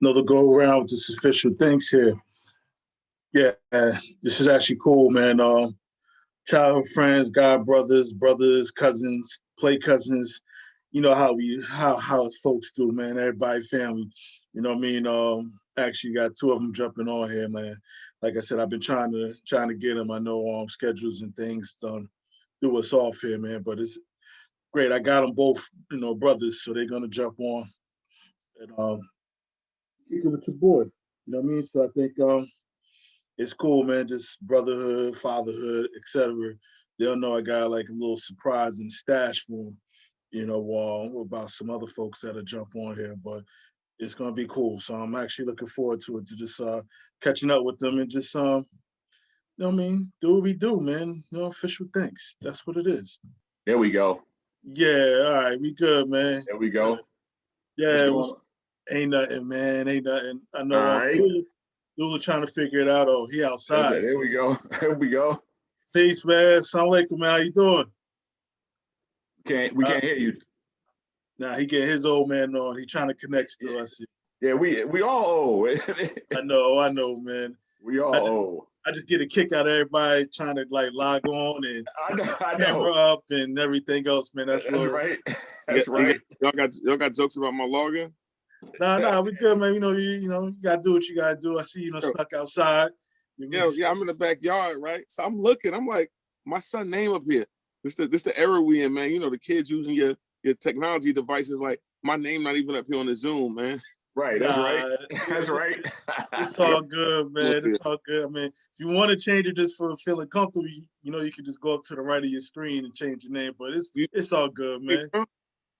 another go around with this official things here. Yeah, this is actually cool, man. Childhood friends, god brothers, cousins, play cousins. You know how folks do, man. Everybody family. You know what I mean? Actually got two of them jumping on here, man. Like I said, I've been trying to get them. I know schedules and things do us off here, man. But it's great. I got them both, brothers, so they're gonna jump on and kick it with your boy. You know what I mean? So I think it's cool, man. Just brotherhood, fatherhood, etc. They'll know I got like a little surprise and stash for them, about some other folks that'll jump on here. But it's gonna be cool. So I'm actually looking forward to it, to just catching up with them and just what I mean, do what we do, man. Official things. That's what it is. There we go. Yeah, all right, we good, man. There we go. Yeah, ain't nothing, man. Ain't nothing. I know All right. Dula trying to figure it out. Oh, he outside. There we go. There we go. Peace, man. Assalamu alaikum, man. How you doing? We can't hear you. Nah, he getting his old man on. He trying to connect still. I see. Yeah, we all old. I know, man. We all old. I just get a kick out of everybody trying to like log on and I know. camera up and everything else, man. That's right. That's right. Y'all got jokes about my login? Nah, we good, man. You gotta do what you gotta do. I see you stuck outside. Yeah, I'm in the backyard, right? So I'm looking. I'm like, my son name up here. This the era we in, man. The kids using your technology devices. Like my name not even up here on the Zoom, man. Right. That's right. That's right. It's all good, man. It's all good. I mean, if you want to change it just for feeling comfortable, you can just go up to the right of your screen and change your name. But it's all good, man.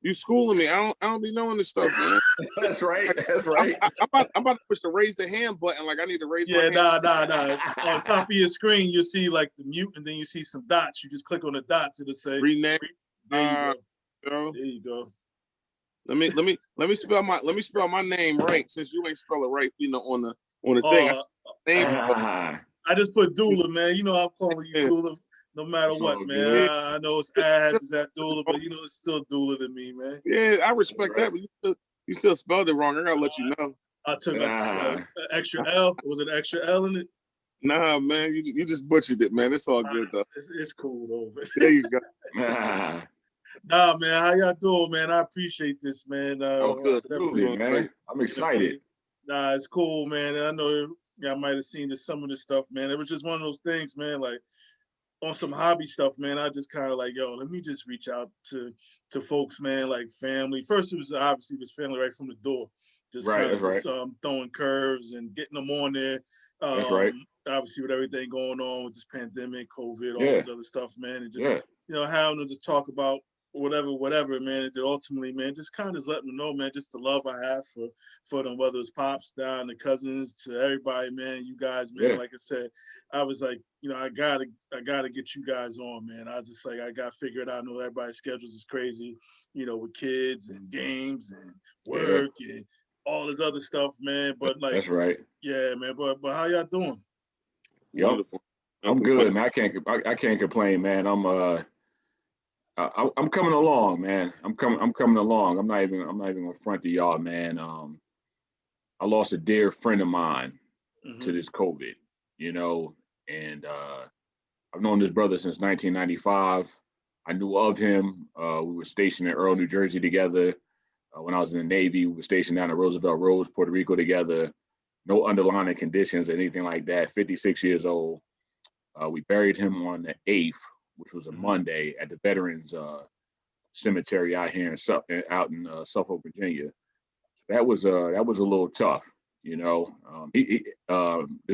You schooling me? I don't be knowing this stuff, man. That's right. That's right. I'm about to push the raise the hand button. Like I need to raise my hand. Nah. On top of your screen, you'll see like the mute, and then you see some dots. You just click on the dots, it'll say rename. There you go. Let me spell my name right, since you ain't spell it right. On the thing. I just put Dula, man. I'm calling you Dula. No matter what, man. Good. I know it's Abdul, but it's still Dula to me, man. Yeah, I respect that, but you still spelled it wrong. I gotta let you know. I took an extra L. Was it an extra L in it? Nah, man, you just butchered it, man. It's all good though. It's cool though. There you go. Nah, man. How y'all doing, man? I appreciate this, man. Good, absolutely, man. I'm excited. Nah, it's cool, man. And I know y'all might have seen some of this stuff, man. It was just one of those things, man. Like, on some hobby stuff, man, I just kind of like, let me just reach out to folks, man, like family. First, it was family right from the door. Just kind of throwing curves and getting them on there. That's right. Obviously, with everything going on with this pandemic, COVID, all this other stuff, man, and just having to just talk about whatever, man. And ultimately, man, just kind of just letting them know, man, just the love I have for them, whether it's pops, down, the cousins, to everybody, man, you guys, man. Yeah. Like I said, I was like, I gotta get you guys on, man. I just like I got to figure it out. I know everybody's schedules is crazy, with kids and games and work and all this other stuff, man. But like, that's right. Yeah, man. But how y'all doing? Wonderful. I'm good, man. I can't complain, man. I'm coming along, man. I'm coming along. I'm not even gonna front to y'all, man. I lost a dear friend of mine to this COVID, and I've known this brother since 1995. I knew of him. We were stationed in Earl, New Jersey together. When I was in the Navy, we were stationed down at Roosevelt Roads, Puerto Rico together. No underlying conditions or anything like that. 56 years old. We buried him on the 8th, which was a Monday, at the Veterans Cemetery out here in Suffolk, Virginia. That was a little tough, This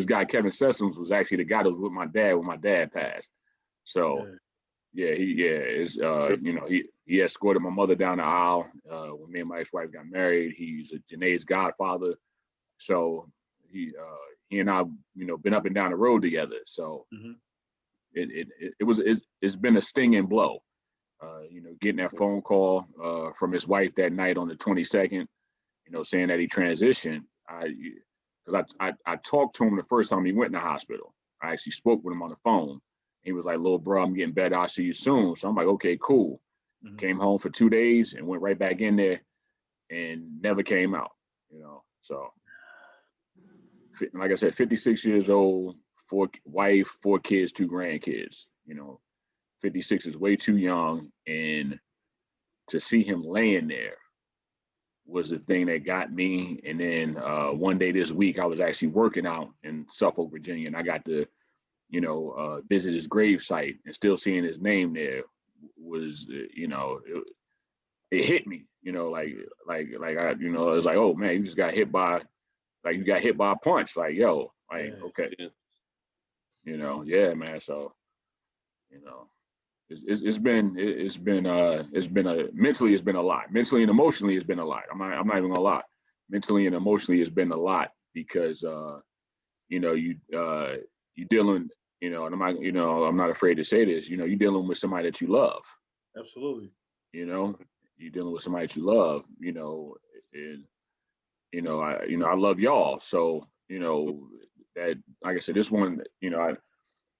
guy Kevin Sessoms was actually the guy that was with my dad when my dad passed. So he escorted my mother down the aisle when me and my ex-wife got married. He's a Janae's godfather, so he and I, been up and down the road together. So. It's been a stinging blow, getting that phone call from his wife that night on the 22nd, saying that he transitioned. Because I talked to him the first time he went in the hospital. I actually spoke with him on the phone. He was like, "Little bro, I'm getting better. I'll see you soon." So I'm like, "Okay, cool." Came home for 2 days and went right back in there and never came out. So like I said, 56 years old, 4 wife, 4 kids, 2 grandkids. 56 is way too young, and to see him laying there was the thing that got me. And then one day this week, I was actually working out in Suffolk, Virginia, and I got to, visit his grave site, and still seeing his name there was, it hit me, like I, it was like, oh man, you just got hit by, like you got hit by a punch, like, yo, like, okay, yeah, man. So, it's been mentally, it's been a lot. Mentally and emotionally, it's been a lot. I'm not even gonna lie. Mentally and emotionally, it's been a lot because you dealing, and I'm not afraid to say this. You're dealing with somebody that you love. Absolutely. You're dealing with somebody that you love. And I love y'all. So that, like I said, this one,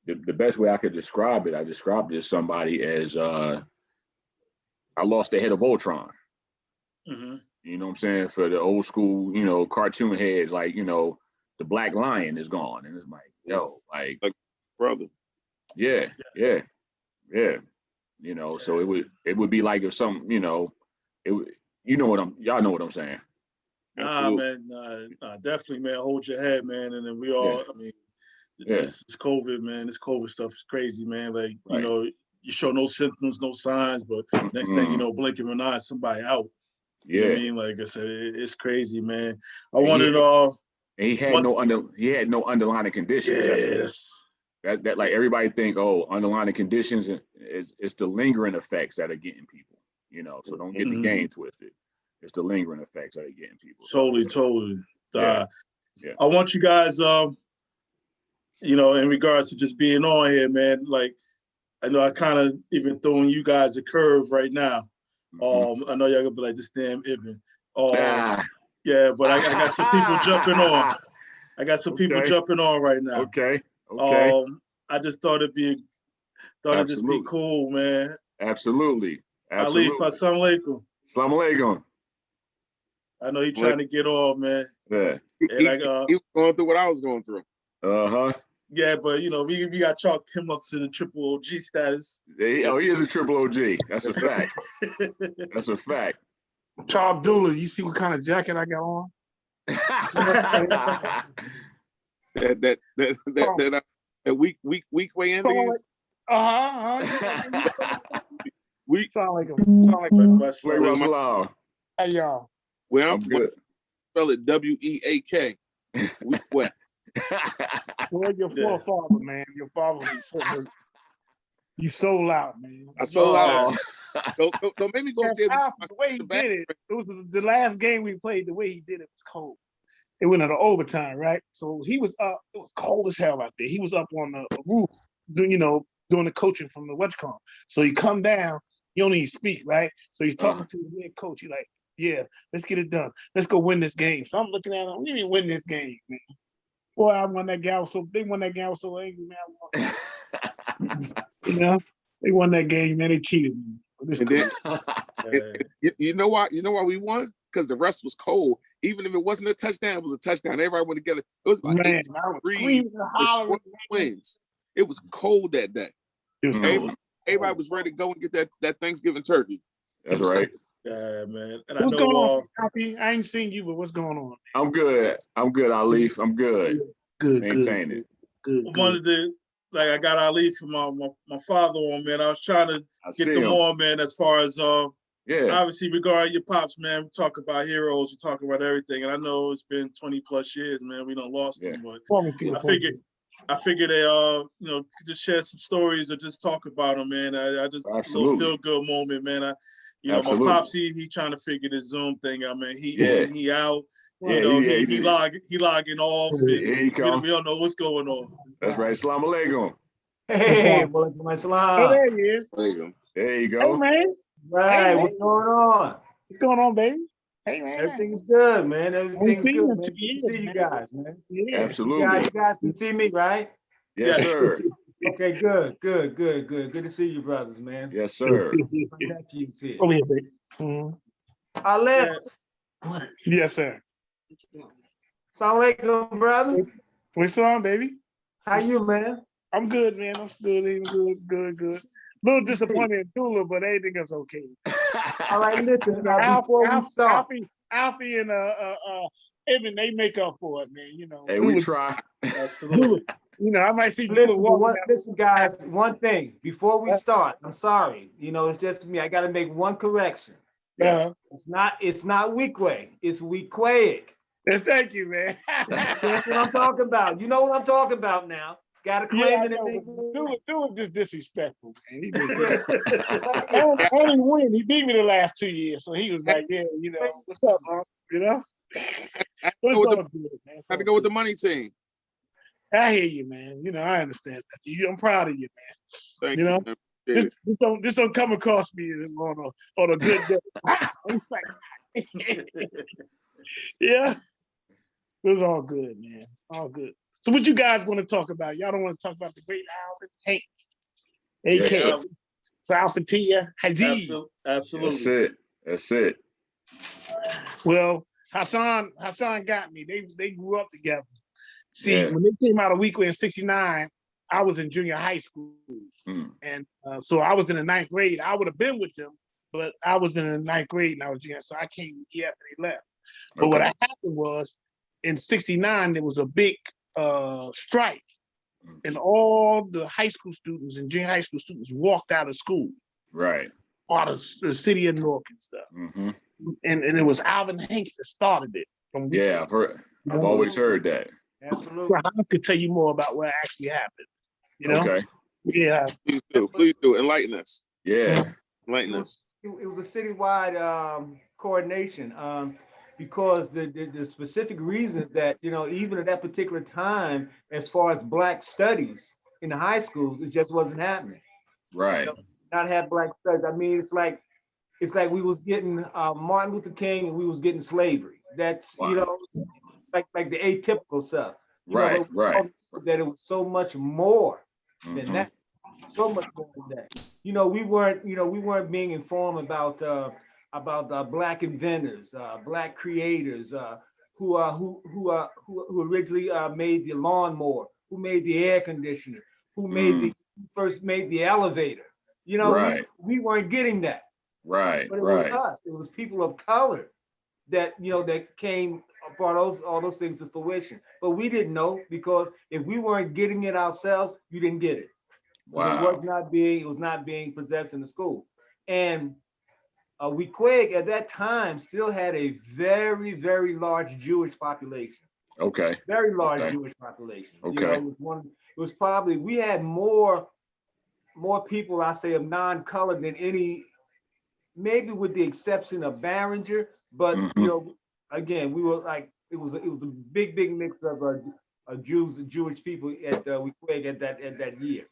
the best way I could describe it, I described it as somebody as I lost the head of Ultron. Mm-hmm. You know what I'm saying? For the old school, cartoon heads, like, the Black Lion is gone. And it's like, yo, like brother. Yeah. So it would be like if some, y'all know what I'm saying. Nah, man, definitely, man. Hold your head, man. And then we all, I mean, this COVID, man. This COVID stuff is crazy, man. Like, you show no symptoms, no signs, but next thing you know, blinking an eye, somebody out. You know what I mean? Like I said, it's crazy, man. He had no underlying conditions. Yes. That like everybody think, oh, underlying conditions it's the lingering effects that are getting people. So don't get the game twisted. It's the lingering effects that are getting people. Totally. Yeah. I want you guys, in regards to just being on here, man, like, I know I kind of even throwing you guys a curve right now. I know y'all gonna be like, this damn Ibn. Yeah, but I got some people jumping on. I got some people jumping on right now. Okay. I just thought it'd just be cool, man. Absolutely. Alif, assalamu alaikum. Assalamu alaikum. I know he's trying to get on, man. Yeah. He was going through what I was going through. Yeah, but we got chalk him up to the triple OG status. He is a triple OG. That's a fact. That's a fact. Abdul, you see what kind of jacket I got on? that week way endings. We sound like a Hey y'all. Well, I'm good. Spell it WEAK. Week what? Well, your forefather, man. Your father was so hurt. You sold out, man. I sold out. Don't make me go upstairs. The way he did it, it was the last game we played. The way he did it was cold. It went into overtime, right? So he was up. It was cold as hell out there. He was up on the roof, doing the coaching from the WatchCon. So he come down. You don't even speak, right? So he's talking to the head coach. He's like, yeah, let's get it done. Let's go win this game. So I'm looking at him. We didn't win this game, man. Boy, I won that game. They won that game. I was so angry, man. They won that game, man. They cheated me. And then, you know why? You know why we won? Because the rest was cold. Even if it wasn't a touchdown, it was a touchdown. Everybody went together. It was about 18 degrees. Winds. It was cold that day. It was cold. Everybody was ready to go and get that Thanksgiving turkey. That's right. Yeah, man. And what's going on, Copy? I ain't seen you, but what's going on? I'm good, Alif. I'm good. Good. Maintain it. Good. One of the I got Alif from my father on, man. I was trying to get them on, man, as far as obviously regarding your pops, man. We talk about heroes, we talk about everything. And I know it's been 20 plus years, man. We done lost them, but I figured they just share some stories or just talk about them, man. I just a little feel good moment, man. My pops, he trying to figure this Zoom thing out, man. He out. He logging off. Here he come. We don't know what's going on. That's right. Assalamu alaikum. Hey, there he is. There you go. Hey, man. Right, what's going on? What's going on, baby? Hey, man. Everything's good, man. Everything's good, man. Good to see you guys, man. Yeah. Absolutely. You guys can see me, right? Yes, sir. Okay, good. Good to see you, brothers, man. Yes, sir. Over here, baby. Alif. Yes, sir. Assalamu alaikum, brother. What's on, baby? How you, man? I'm good, man. I'm still eating good. A little disappointed in Tula, but everything is okay. All right, listen. Before we start, Alfie and Evan, they make up for it, man. You know. Hey, we try. Dula, you know, I might see Dula walking. listen, guys. One thing before we start. I'm sorry. You know, it's just me. I got to make one correction. Yes. It's not Weequay. It's Weequay. Thank you, man. That's what I'm talking about. You know what I'm talking about now. Got to claim it. Dula just disrespectful, man. He and he win. He beat me the last 2 years, so he was like, yeah, you know, what's up, man? You know. Had to go with the money team. I hear you, man. You know, I understand that. I'm proud of you, man. Thank you know, this don't come across me on a good day. Yeah, it was all good, man. All good. So, what you guys want to talk about? Y'all don't want to talk about the great Alif, A.K. Alfattah, Hadid. Absolutely. That's it. Well, Hassan got me. They grew up together. See, when they came out of Weequay in '69, I was in junior high school. And so I was in the 9th grade. I would have been with them, but I was in the 9th grade and I was junior, so I came after they left. But what happened was, in '69, there was a big strike, and all the high school students and junior high school students walked out of school. Right. Out of the city of Newark and stuff. Mm-hmm. And it was Alvin Hanks that started it. I've always heard that. Absolutely. I could tell you more about what actually happened. You know? Okay. Yeah. Please do. Enlighten us. Yeah. Enlighten us. It was a citywide coordination because the specific reasons that, you know, even at that particular time, as far as Black studies in the high schools, it just wasn't happening. Right. You know, not have Black studies. I mean, it's like we was getting Martin Luther King and we was getting slavery. That's you know, like the atypical stuff. You know, that it was so much more than that. So much more than that. You know, we weren't being informed about Black inventors, Black creators, who originally made the lawnmower, who made the air conditioner, who first made the elevator. You know, we weren't getting that. Right. But it was us. It was people of color that, you know, that brought all those things to fruition. But we didn't know, because if we weren't getting it ourselves, you didn't get it. Wow. It was not being possessed in the school. And Weequay at that time still had a very, very large Jewish population. Okay. Very large Jewish population. Okay. You know, it was probably, we had more people, I say, of non-color than any, maybe with the exception of Barringer, but you know, again, we were like, it was a big mix of Jewish people at Weequay at that year.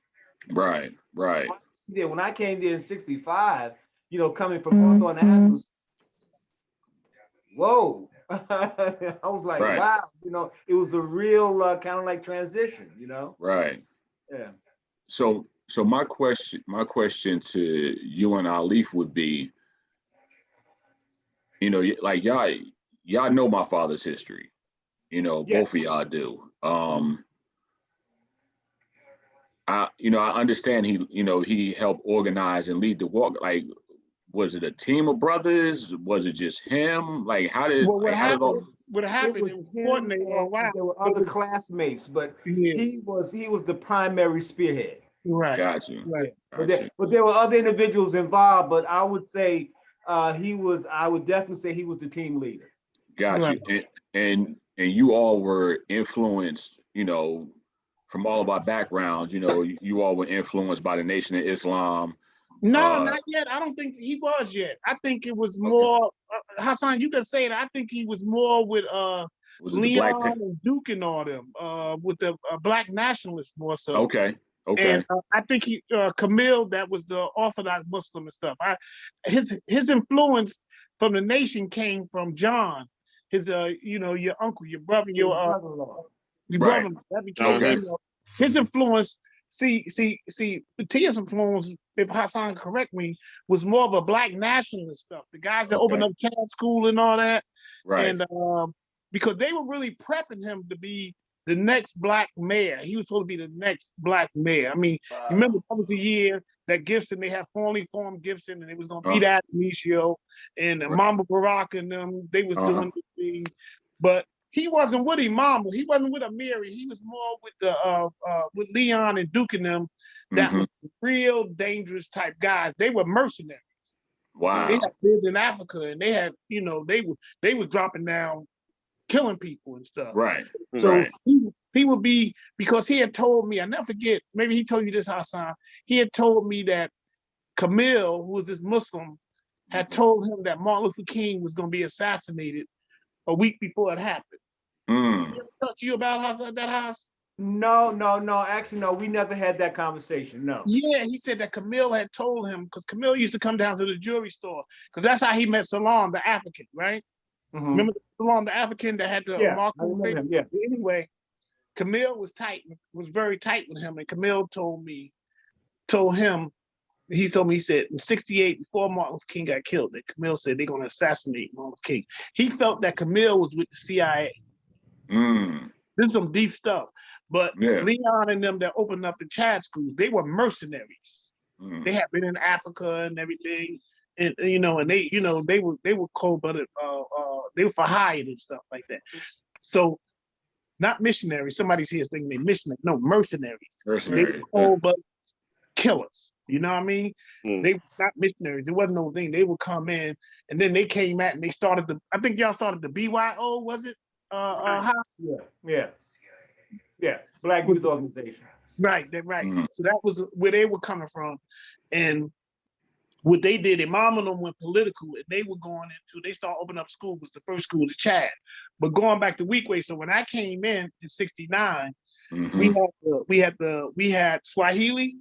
Right. Yeah, when I came there in '65, you know, coming from Hawthorne Avenue, whoa, I was like, wow, you know, it was a real kind of like transition, you know. Right. Yeah. So my question to you and Alif would be, you know, like y'all know my father's history, you know, both of y'all do. I understand he helped organize and lead the walk. Like, was it a team of brothers? Was it just him? Like, how did what happened? It was coordinated for a while. There were other classmates, but he was the primary spearhead. Right. Got you. Right. But there were other individuals involved, but I would say I would definitely say he was the team leader. Got you. And you all were influenced, you know, from all of our backgrounds, you know, you all were influenced by the Nation of Islam. No, not yet. I don't think he was yet. I think it was more, Hassan, you can say that. I think he was more with Leon and Duke and all them, with the Black nationalists more so. Okay. And I think Camille, that was the Orthodox Muslim and stuff. His influence from the Nation came from John, his you know, your uncle, your brother, your brother. That became his influence. See, Tia's influence, if Hassan correct me, was more of a Black nationalist stuff. The guys that opened up Camp School and all that. Right. And because they were really prepping him to be the next black mayor. He was supposed to be the next black mayor. I mean, remember that was the year that Gibson, they had formally formed Gibson, and it was going to beat out Amicio and Mamba Barack and them. They was doing the thing, but he wasn't with Imam. He wasn't with Amiri. He was more with the with Leon and Duke and them. That was real dangerous type guys. They were mercenaries. Wow. They had lived in Africa, and they had, you know, they was dropping down, killing people and stuff. Right. So he would be, because he had told me, I never forget, maybe he told you this, Hassan, he had told me that Camille, who was this Muslim, had told him that Martin Luther King was going to be assassinated a week before it happened. He talked to you about that house? No. Actually, no, we never had that conversation. No. Yeah, he said that Camille had told him, because Camille used to come down to the jewelry store, because that's how he met Salam, the African, right? Remember Salam, the African that had the remarkable face? Yeah. Anyway, Camille was very tight with him, and Camille he said in '68, before Martin Luther King got killed, that Camille said they're going to assassinate Martin Luther King. He felt that Camille was with the CIA. This is some deep stuff. But Leon and them that opened up the Chad schools, they were mercenaries. They had been in Africa and everything, and you know, and they were cold-blooded. They were for hire and stuff like that. So, not missionaries. Somebody here is thinking they missionaries. No, mercenaries. They were cold-blooded killers. You know what I mean? They were not missionaries. It wasn't no thing. They would come in, and then they came out and they started I think y'all started the BYO, was it? Yeah. Black Youth Organization. Right. So that was where they were coming from. And what they did, Imam and them went political, and they were going into, they started opening up school, was the first school to Chad. But going back to Weequay, so when I came in '69, we had Swahili,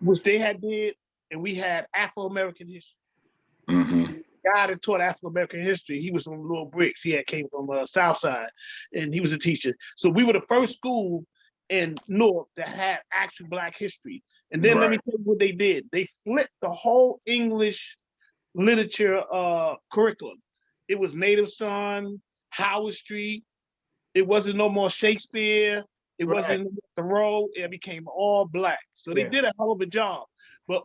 which they had did, and we had Afro-American history. Guy that taught Afro-American history, he was from Little Bricks. He came from Southside, and he was a teacher. So we were the first school in North that had actual Black history. And then let me tell you what they did. They flipped the whole English literature curriculum. It was Native Son, Howard Street. It wasn't no more Shakespeare. It wasn't Thoreau. It became all Black. So they did a hell of a job. But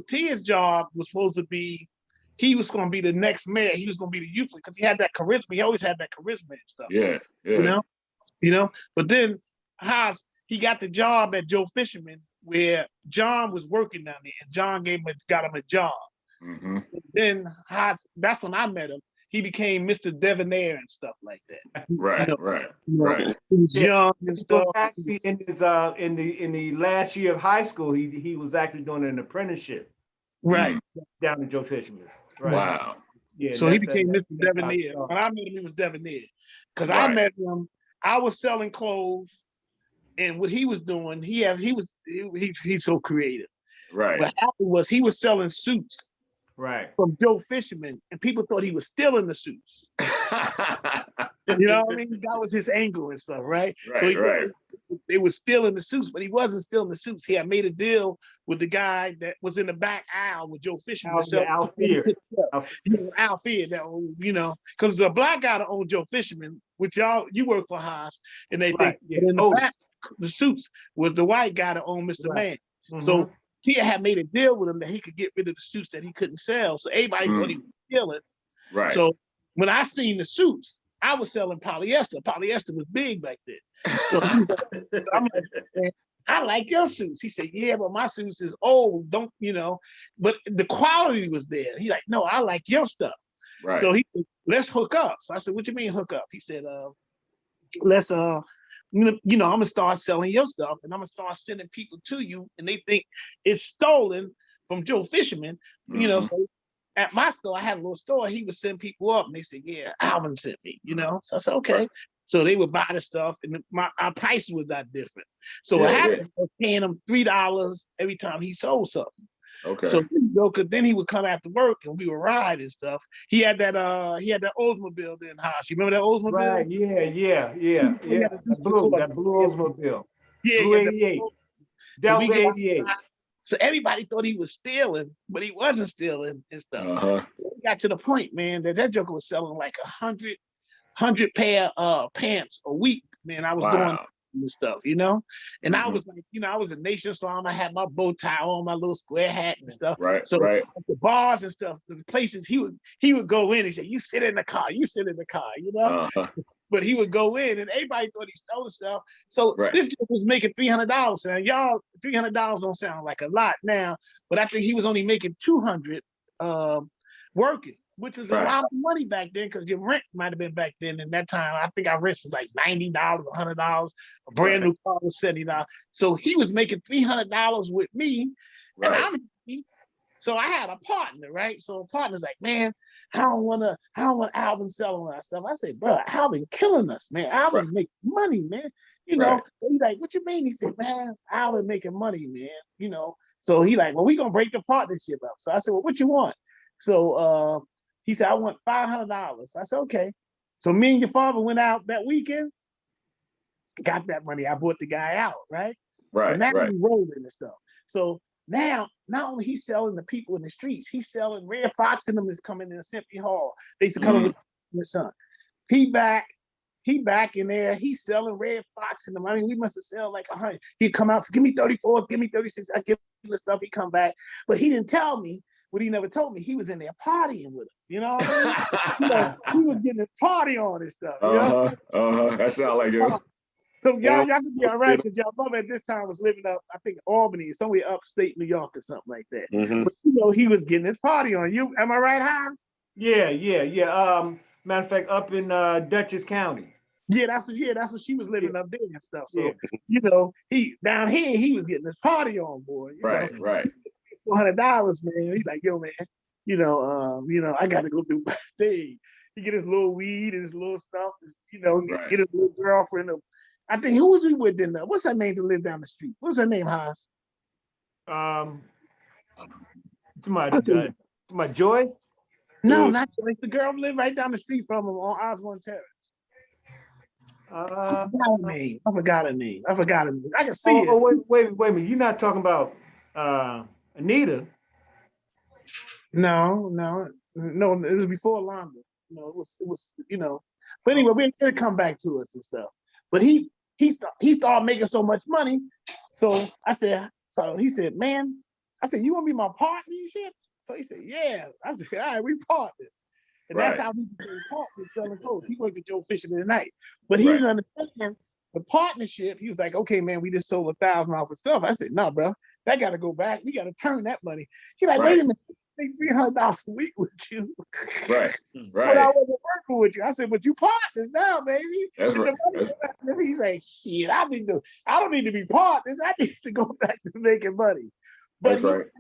Patia's job was supposed to be, he was going to be the next mayor. He was going to be the youth, because he had that charisma. He always had that charisma and stuff. Yeah. You know. But then Haas, he got the job at Joe Fisherman, where John was working down there, and John got him a job. Then Haas, that's when I met him. He became Mr. Debonair and stuff like that. Right. He was young and stuff. Actually, in his in the last year of high school, he was actually doing an apprenticeship. Right. Down to Joe Fisherman's. Right. Wow. Yeah. So he became Mr. Debonair. When I met him, he was Debonair. Because I met him, I was selling clothes, and what he was doing, he's so creative. Right. What happened was he was selling suits. Right. From Joe Fisherman, and people thought he was stealing the suits. You know what I mean? That was his angle and stuff, right? So they were stealing the suits, but he wasn't stealing the suits. He had made a deal with the guy that was in the back aisle with Joe Fisherman. Al Fear, that, you know, because the Black guy that owned Joe Fisherman, which you work for Haas, and they think in the back, the suits was the white guy that owned Mr. Man. So Tia had made a deal with him that he could get rid of the suits that he couldn't sell. So everybody thought he was stealing. Right. So when I seen the suits, I was selling polyester. Polyester was big back then. So I'm like, man, I like your suits. He said, yeah, but my suits is old. Don't, you know, but the quality was there. He like, no, I like your stuff. Right. So he said, let's hook up. So I said, what you mean hook up? He said, let's I'm gonna start selling your stuff, and I'm gonna start sending people to you, and they think it's stolen from Joe Fisherman. You know, so at my store, I had a little store. He would send people up, and they said, "Yeah, Alvin sent me." You know, so I said, "Okay." So they would buy the stuff, and our price was not different. So what happened was paying him $3 every time he sold something. Okay. So this joker, then he would come after work, and we would ride and stuff. He had that Oldsmobile in house. You remember that Oldsmobile? Right. Yeah. That blue Oldsmobile. Yeah, blue 88. Delta 88. So everybody thought he was stealing, but he wasn't stealing and stuff. It got to the point, man, that joker was selling like 100 pair pants a week, man. I was doing this stuff, you know? And I was like, you know, I was a Nation Islam. I had my bow tie on, my little square hat and stuff. So at the bars and stuff, the places he would go in and say, you sit in the car, you know? But he would go in and everybody thought he stole stuff. So this dude was making $300. And y'all, $300 don't sound like a lot now, but I think he was only making $200 working, which was a lot of money back then because your rent might have been back then. In that time, I think our rent was like $90, $100. A brand new car was $70. So he was making $300 with me, and I'm happy. So I had a partner, right? So a partner's like, man, I don't want Alvin selling that stuff. I said, bro, Alvin killing us, man. Alvin making money, man. You know, he's like, what you mean? He said, man, Alvin making money, man. You know, so he like, well, we gonna break the partnership up. So I said, well, what you want? So he said, I want $500. I said, okay. So me and your father went out that weekend, got that money. I bought the guy out, right? And now we rolling and stuff. So now, not only he's selling to people in the streets, he's selling. Red Fox and them is coming in Simply Hall. They used to come in with his son. He back in there. He's selling Red Fox and them. I mean, we must have sold like 100. He'd come out, give me 34, give me 36. I give him the stuff. He come back, but he didn't tell me what he never told me. He was in there partying with him. You know what I mean? You know, he was getting a party on and stuff. You know? That sounds like you. So y'all could be all right because y'all mother at this time was living up, I think, Albany, somewhere upstate New York or something like that. But you know, he was getting his party on. You, am I right, Hans? Yeah. Matter of fact, up in Dutchess County. Yeah, that's what she was living up there and stuff. So you know, he down here he was getting his party on, boy. You know? $400, man. He's like, yo, man, you know, I got to go do my thing. He get his little weed and his little stuff, you know, get his little girlfriend. I think who was he with then? What's her name to live down the street? What's her name, Hans? To my Joy? No, not Joy. The girl who lived right down the street from him on Osborne Terrace. I forgot her name. I can see it. Oh, wait a minute. You're not talking about Anita? No, it was before Londa. You know, it was, you know. But anyway, we're gonna come back to us and stuff. But he started making so much money. So he said, man, I said, you want to be my partner and shit? So he said, yeah. I said, all right, we partners. And that's how we became partners selling clothes. He worked at Joe Fisher tonight. But he's understanding the partnership. He was like, okay, man, we just sold 1,000 off of stuff. I said, no, bro, that got to go back. We got to turn that money. He's like, wait a minute. Make $300 a week with you. Right. But I wasn't working with you. I said, but you partners now, baby. That's right. He's like, shit, I don't need to be partners. I need to go back to making money. But that's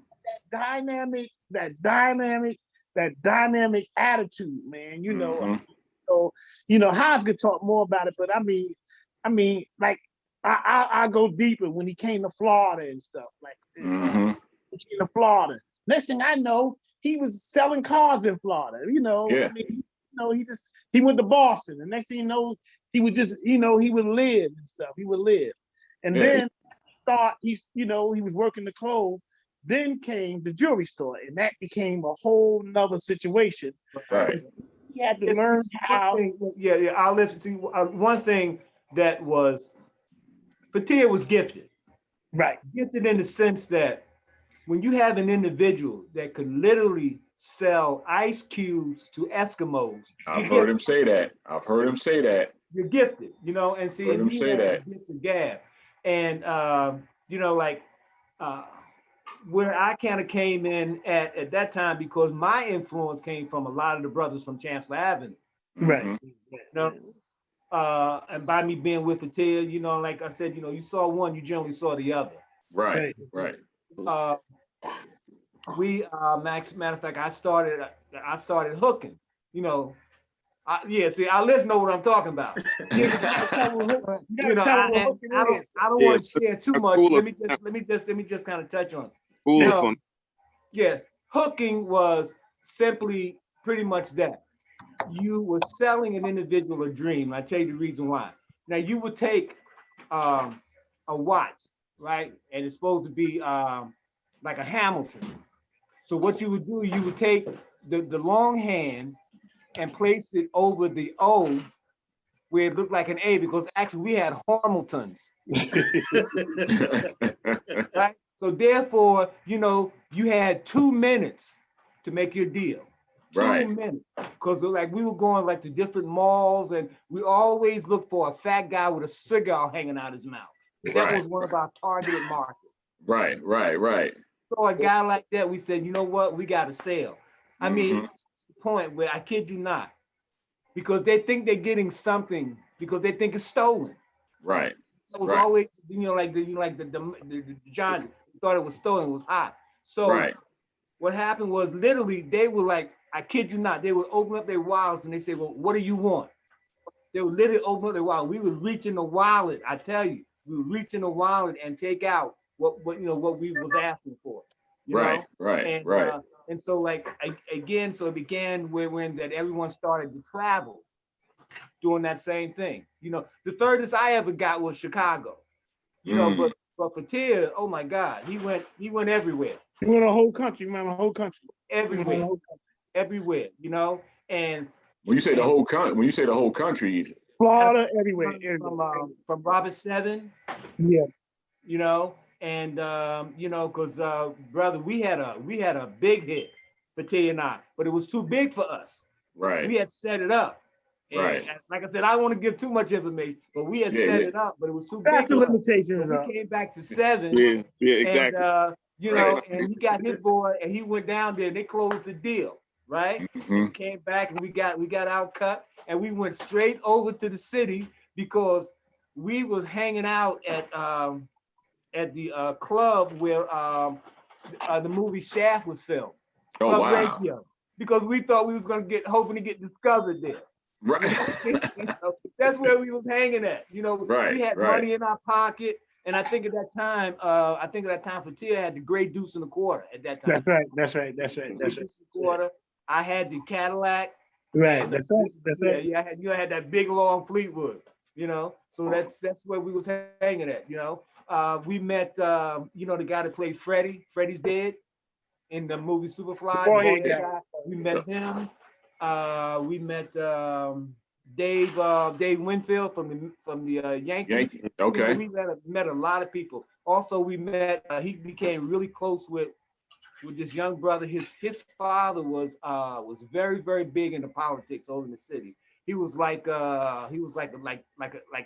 that dynamic attitude, man. You know, so you know, Hans could talk more about it, but I mean, like I go deeper when he came to Florida and stuff. Like he came to Florida. Next thing I know, he was selling cars in Florida. You know, I mean, you know, he went to Boston, and next thing you know, he would just, you know, he would live and stuff. He would live, and then he was working the clothes. Then came the jewelry store, and that became a whole nother situation. Right. He had to learn how. I'll listen to one thing that was Fatia was gifted. Right. Gifted in the sense that when you have an individual that could literally sell ice cubes to Eskimos. I've heard him say that. You're gifted, you know, and see, heard him say that. Gifted gab. And, you know, like where I kind of came in at that time, because my influence came from a lot of the brothers from Chancellor Avenue. Right. You know? And by me being with Fatia, you know, like I said, you know, you saw one, you generally saw the other. Right. Matter of fact, I started hooking, you know. Alif know what I'm talking about. You know, I don't want to share too much. Let me just kind of touch on it. Hooking was simply pretty much that. You were selling an individual a dream. I tell you the reason why. Now you would take a watch, right? And it's supposed to be like a Hamilton. So what you would do, you would take the long hand and place it over the O where it looked like an A because actually we had Hamiltons. Right? So therefore, you had 2 minutes to make your deal. 2 minutes. Because like we were going like to different malls and we always looked for a fat guy with a cigar hanging out his mouth. That was one of our targeted markets. Right. So a guy like that, we said, you know what, we got to sell. I mean, it's the point where I kid you not, because they think they're getting something because they think it's stolen. Right. It was always, like the John thought it was stolen, it was hot. So what happened was literally they were like, I kid you not, they would open up their wallets and they say, well, what do you want? They would literally open up their wallet. We would reach in the wallet. I tell you, we would reach in the wallet and take out what we was asking for. Right. And so like again, so it began when that everyone started to travel, doing that same thing. The furthest I ever got was Chicago. But for Tia, oh my God, he went everywhere. He went the whole country, man, the whole country. Everywhere, and when you say the whole country, Florida, everywhere. From Robert 7. Yes. And because brother, we had a big hit for Tia and I, but it was too big for us. Right. We had set it up. And like I said, I don't want to give too much information, but we had set it up, but it was too big. The limitations. So we came back to 7. Yeah, exactly. And and he got his boy, and he went down there, and they closed the deal, right? We came back, and we got our cut, and we went straight over to the city because we was hanging out at the club where the movie Shaft was filmed. Oh, Club wow. Ratio, because we thought we was hoping to get discovered there. Right. So that's where we was hanging at. We had money in our pocket, and I think at that time, Fatia had the gray deuce and a quarter at that time. That's right. Quarter. I had the Cadillac. Right. That's right. Yeah. You had that big long Fleetwood. So that's where we was hanging at. We met the guy that played Freddy. Freddy's dead in the movie Superfly. We met him. We met Dave Winfield from the Yankees. Okay. We met a lot of people. Also, we met. He became really close with this young brother. His father was very, very big into politics over in the city. He was like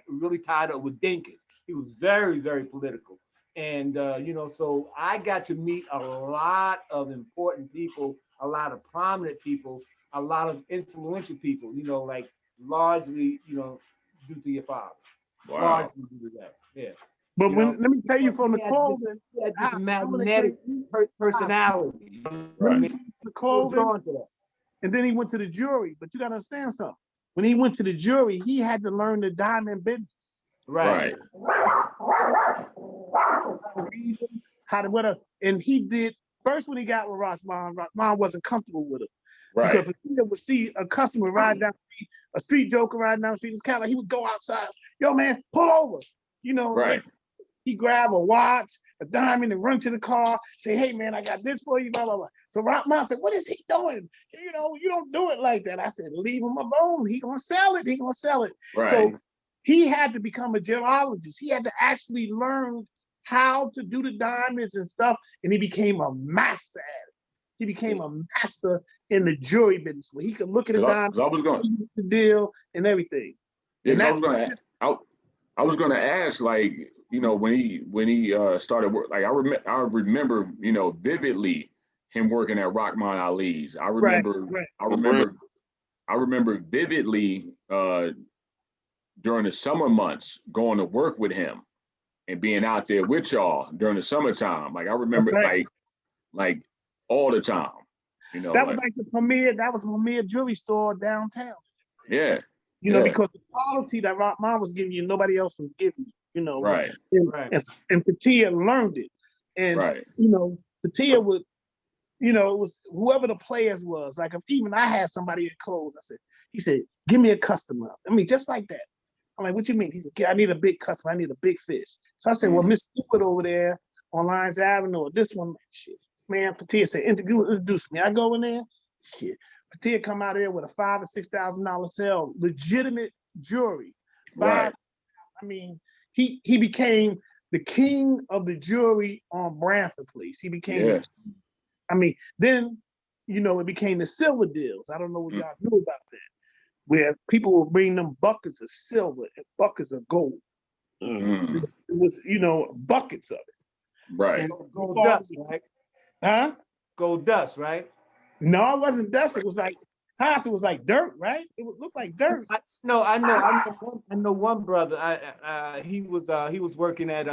really tied up with Dinkins. He was very, very political. And so I got to meet a lot of important people, a lot of prominent people, a lot of influential people, like largely, due to your father. Wow. Largely due to that. Yeah. But let me tell you from the clothing, he had this magnetic personality. Right. The clothing, and then he went to the jury. But you gotta understand something. When he went to the jury, he had to learn the diamond business. Right. And he did first when he got with Rahman wasn't comfortable with him. Right. Because he would see a customer ride down the street, a street joker riding down the street, it's kind of like he would go outside, yo man, pull over. Right. He grab a watch, a diamond, and run to the car, say, hey man, I got this for you, blah, blah, blah. So Rahman said, what is he doing? You don't do it like that. I said, leave him alone. He gonna sell it. Right. So he had to become a gemologist. He had to actually learn how to do the diamonds and stuff, and he became a master at it. He became a master in the jewelry business where he could look at the diamonds, the deal, and everything. Yeah, and I was gonna ask, like, when he started work, like I remember, vividly him working at Rahman Ali's. I remember vividly during the summer months going to work with him and being out there with y'all during the summertime. Like I remember like all the time. That was like the premier jewelry store downtown. Yeah. Because the quality that Rahman was giving you, nobody else was giving you. Right. And Fatia learned it. And Fatia would, it was whoever the players was. Like if even I had somebody in clothes, he said, give me a customer. I mean, just like that. I'm like, what you mean? He said, I need a big customer. I need a big fish. So I said, well, Miss Stewart over there on Lyons Avenue, or this one, shit. Man, Fatia said, introduce me. I go in there, shit. Fatia come out of there with a $5,000 or $6,000 sale, legitimate jury. Right. I mean, he became the king of the jury on Branford Place. He became, I mean, then, it became the silver deals. I don't know what y'all knew about that, where people would bring them buckets of silver and buckets of gold. Mm-hmm. It was, buckets of it. Right. And gold dust, right? Huh? Gold dust, right? No, it wasn't dust. It was like, it was like dirt, right? It would look like dirt. I know one brother. He was working at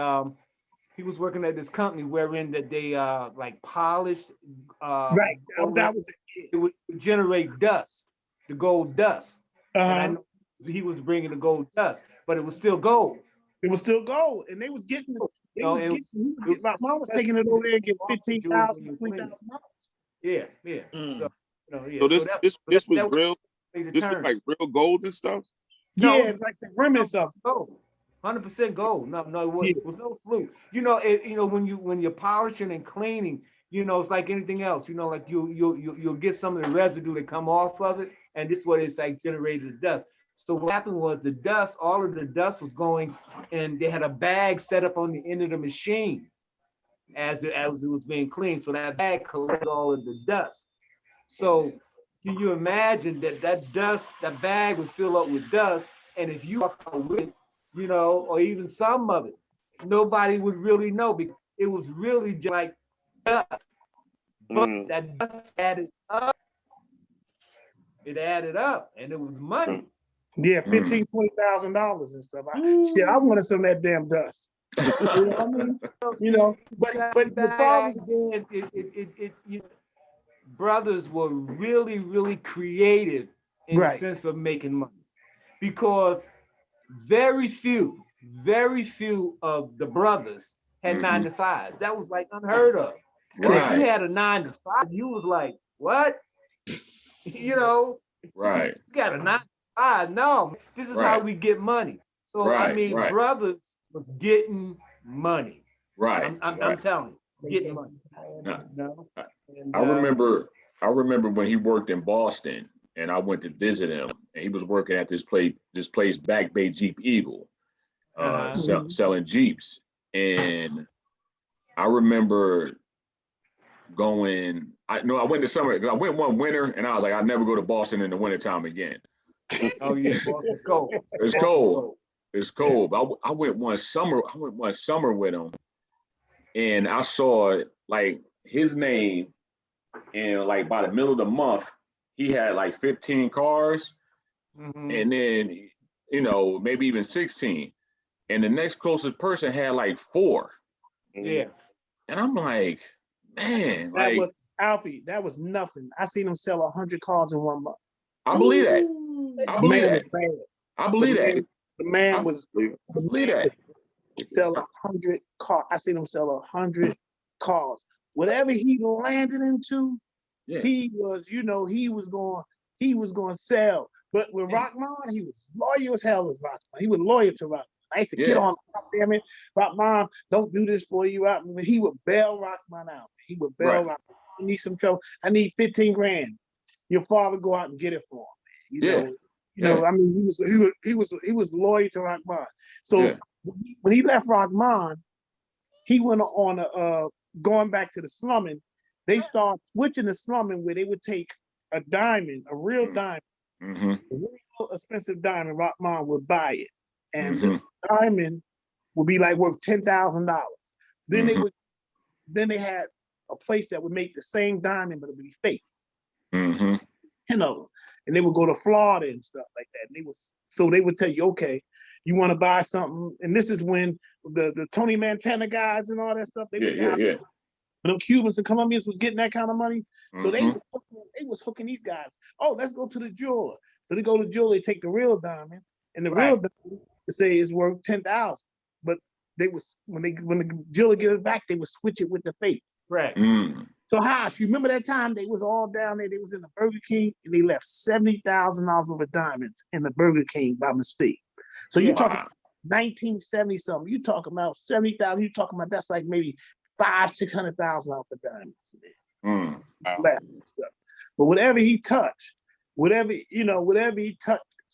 this company wherein that they like polished right. That was it would generate dust, the gold dust. And I know he was bringing the gold dust, but it was still gold. It was still gold, and they was getting it. My mom was taking it over there and getting $15,000, $20,000. Yeah. So this was real. This was like real gold and stuff. Yeah, it's like the remnants of gold. 100% gold. No, it was no fluke. When you're polishing and cleaning, it's like anything else. Like you'll get some of the residue that come off of it, and this is what it's like generated the dust. So what happened was all of the dust was going, and they had a bag set up on the end of the machine as it was being cleaned. So that bag collected all of the dust. So can you imagine that bag would fill up with dust, and if you walk out with it, or even some of it, nobody would really know because it was really just like dust. But that dust added up. It added up, and it was money. Yeah, $15,000, $20,000 and stuff. I wanted some of that damn dust. But the problem then, brothers were really, really creative in the sense of making money, because very few of the brothers had 9 to 5s. That was like unheard of. Right. If you had a 9 to 5, you was like, what? Right. You got a 9 to 5. No, this is how we get money. So brothers was getting money. Right. I'm telling you, getting money. I remember when he worked in Boston, and I went to visit him, and he was working at this place, Back Bay Jeep Eagle, selling Jeeps. And I remember going. I went to summer. I went one winter, and I was like, I'll never go to Boston in the wintertime again. Oh yeah, Boston's cold. It's cold. It's cold. But I went one summer with him, and I saw like his name, and like by the middle of the month, he had like 15 cars, and then maybe even 16, and the next closest person had like 4. Yeah, and I'm like, man, that was Alfie. That was nothing. I seen him sell 100 cars in 1 month. I believe that. I believe that. I believe that. The man was. I believe that. Sell 100 cars. I seen him sell 100 cars. Whatever he landed into, he was going to sell. But with Rockman, he was loyal as hell with Rockman. He was loyal to Rockman. I used to get on, damn it, Rockman, don't do this for you. He would bail Rockman out. He would bail Rockman. I need some trouble. I need 15 grand. Your father go out and get it for him. I mean, he was loyal to Rockman. So when he left Rockman, he went on going back to the slumming. They started switching the slumming where they would take a diamond, a real diamond, a real expensive diamond. Rockman would buy it, and the diamond would be like worth $10,000. Then they had a place that would make the same diamond, but it would be fake. And they would go to Florida and stuff like that. And they would tell you, okay, you want to buy something, and this is when the Tony Montana guys and all that stuff. Them Cubans and Colombians was getting that kind of money, so they was hooking these guys. Oh, let's go to the jeweler. So they go to the jeweler, they take the real diamond, and the real diamond to say it's worth 10,000. But they was when the jeweler give it back, they would switch it with the fake. Right. So Haas, you remember that time they was all down there? They was in the Burger King and they left $70,000 worth of diamonds in the Burger King by mistake. So you talking 1970 something? You talking about 70,000? You talking about that's like maybe $500,000-$600,000 off the diamonds. But whatever he touched,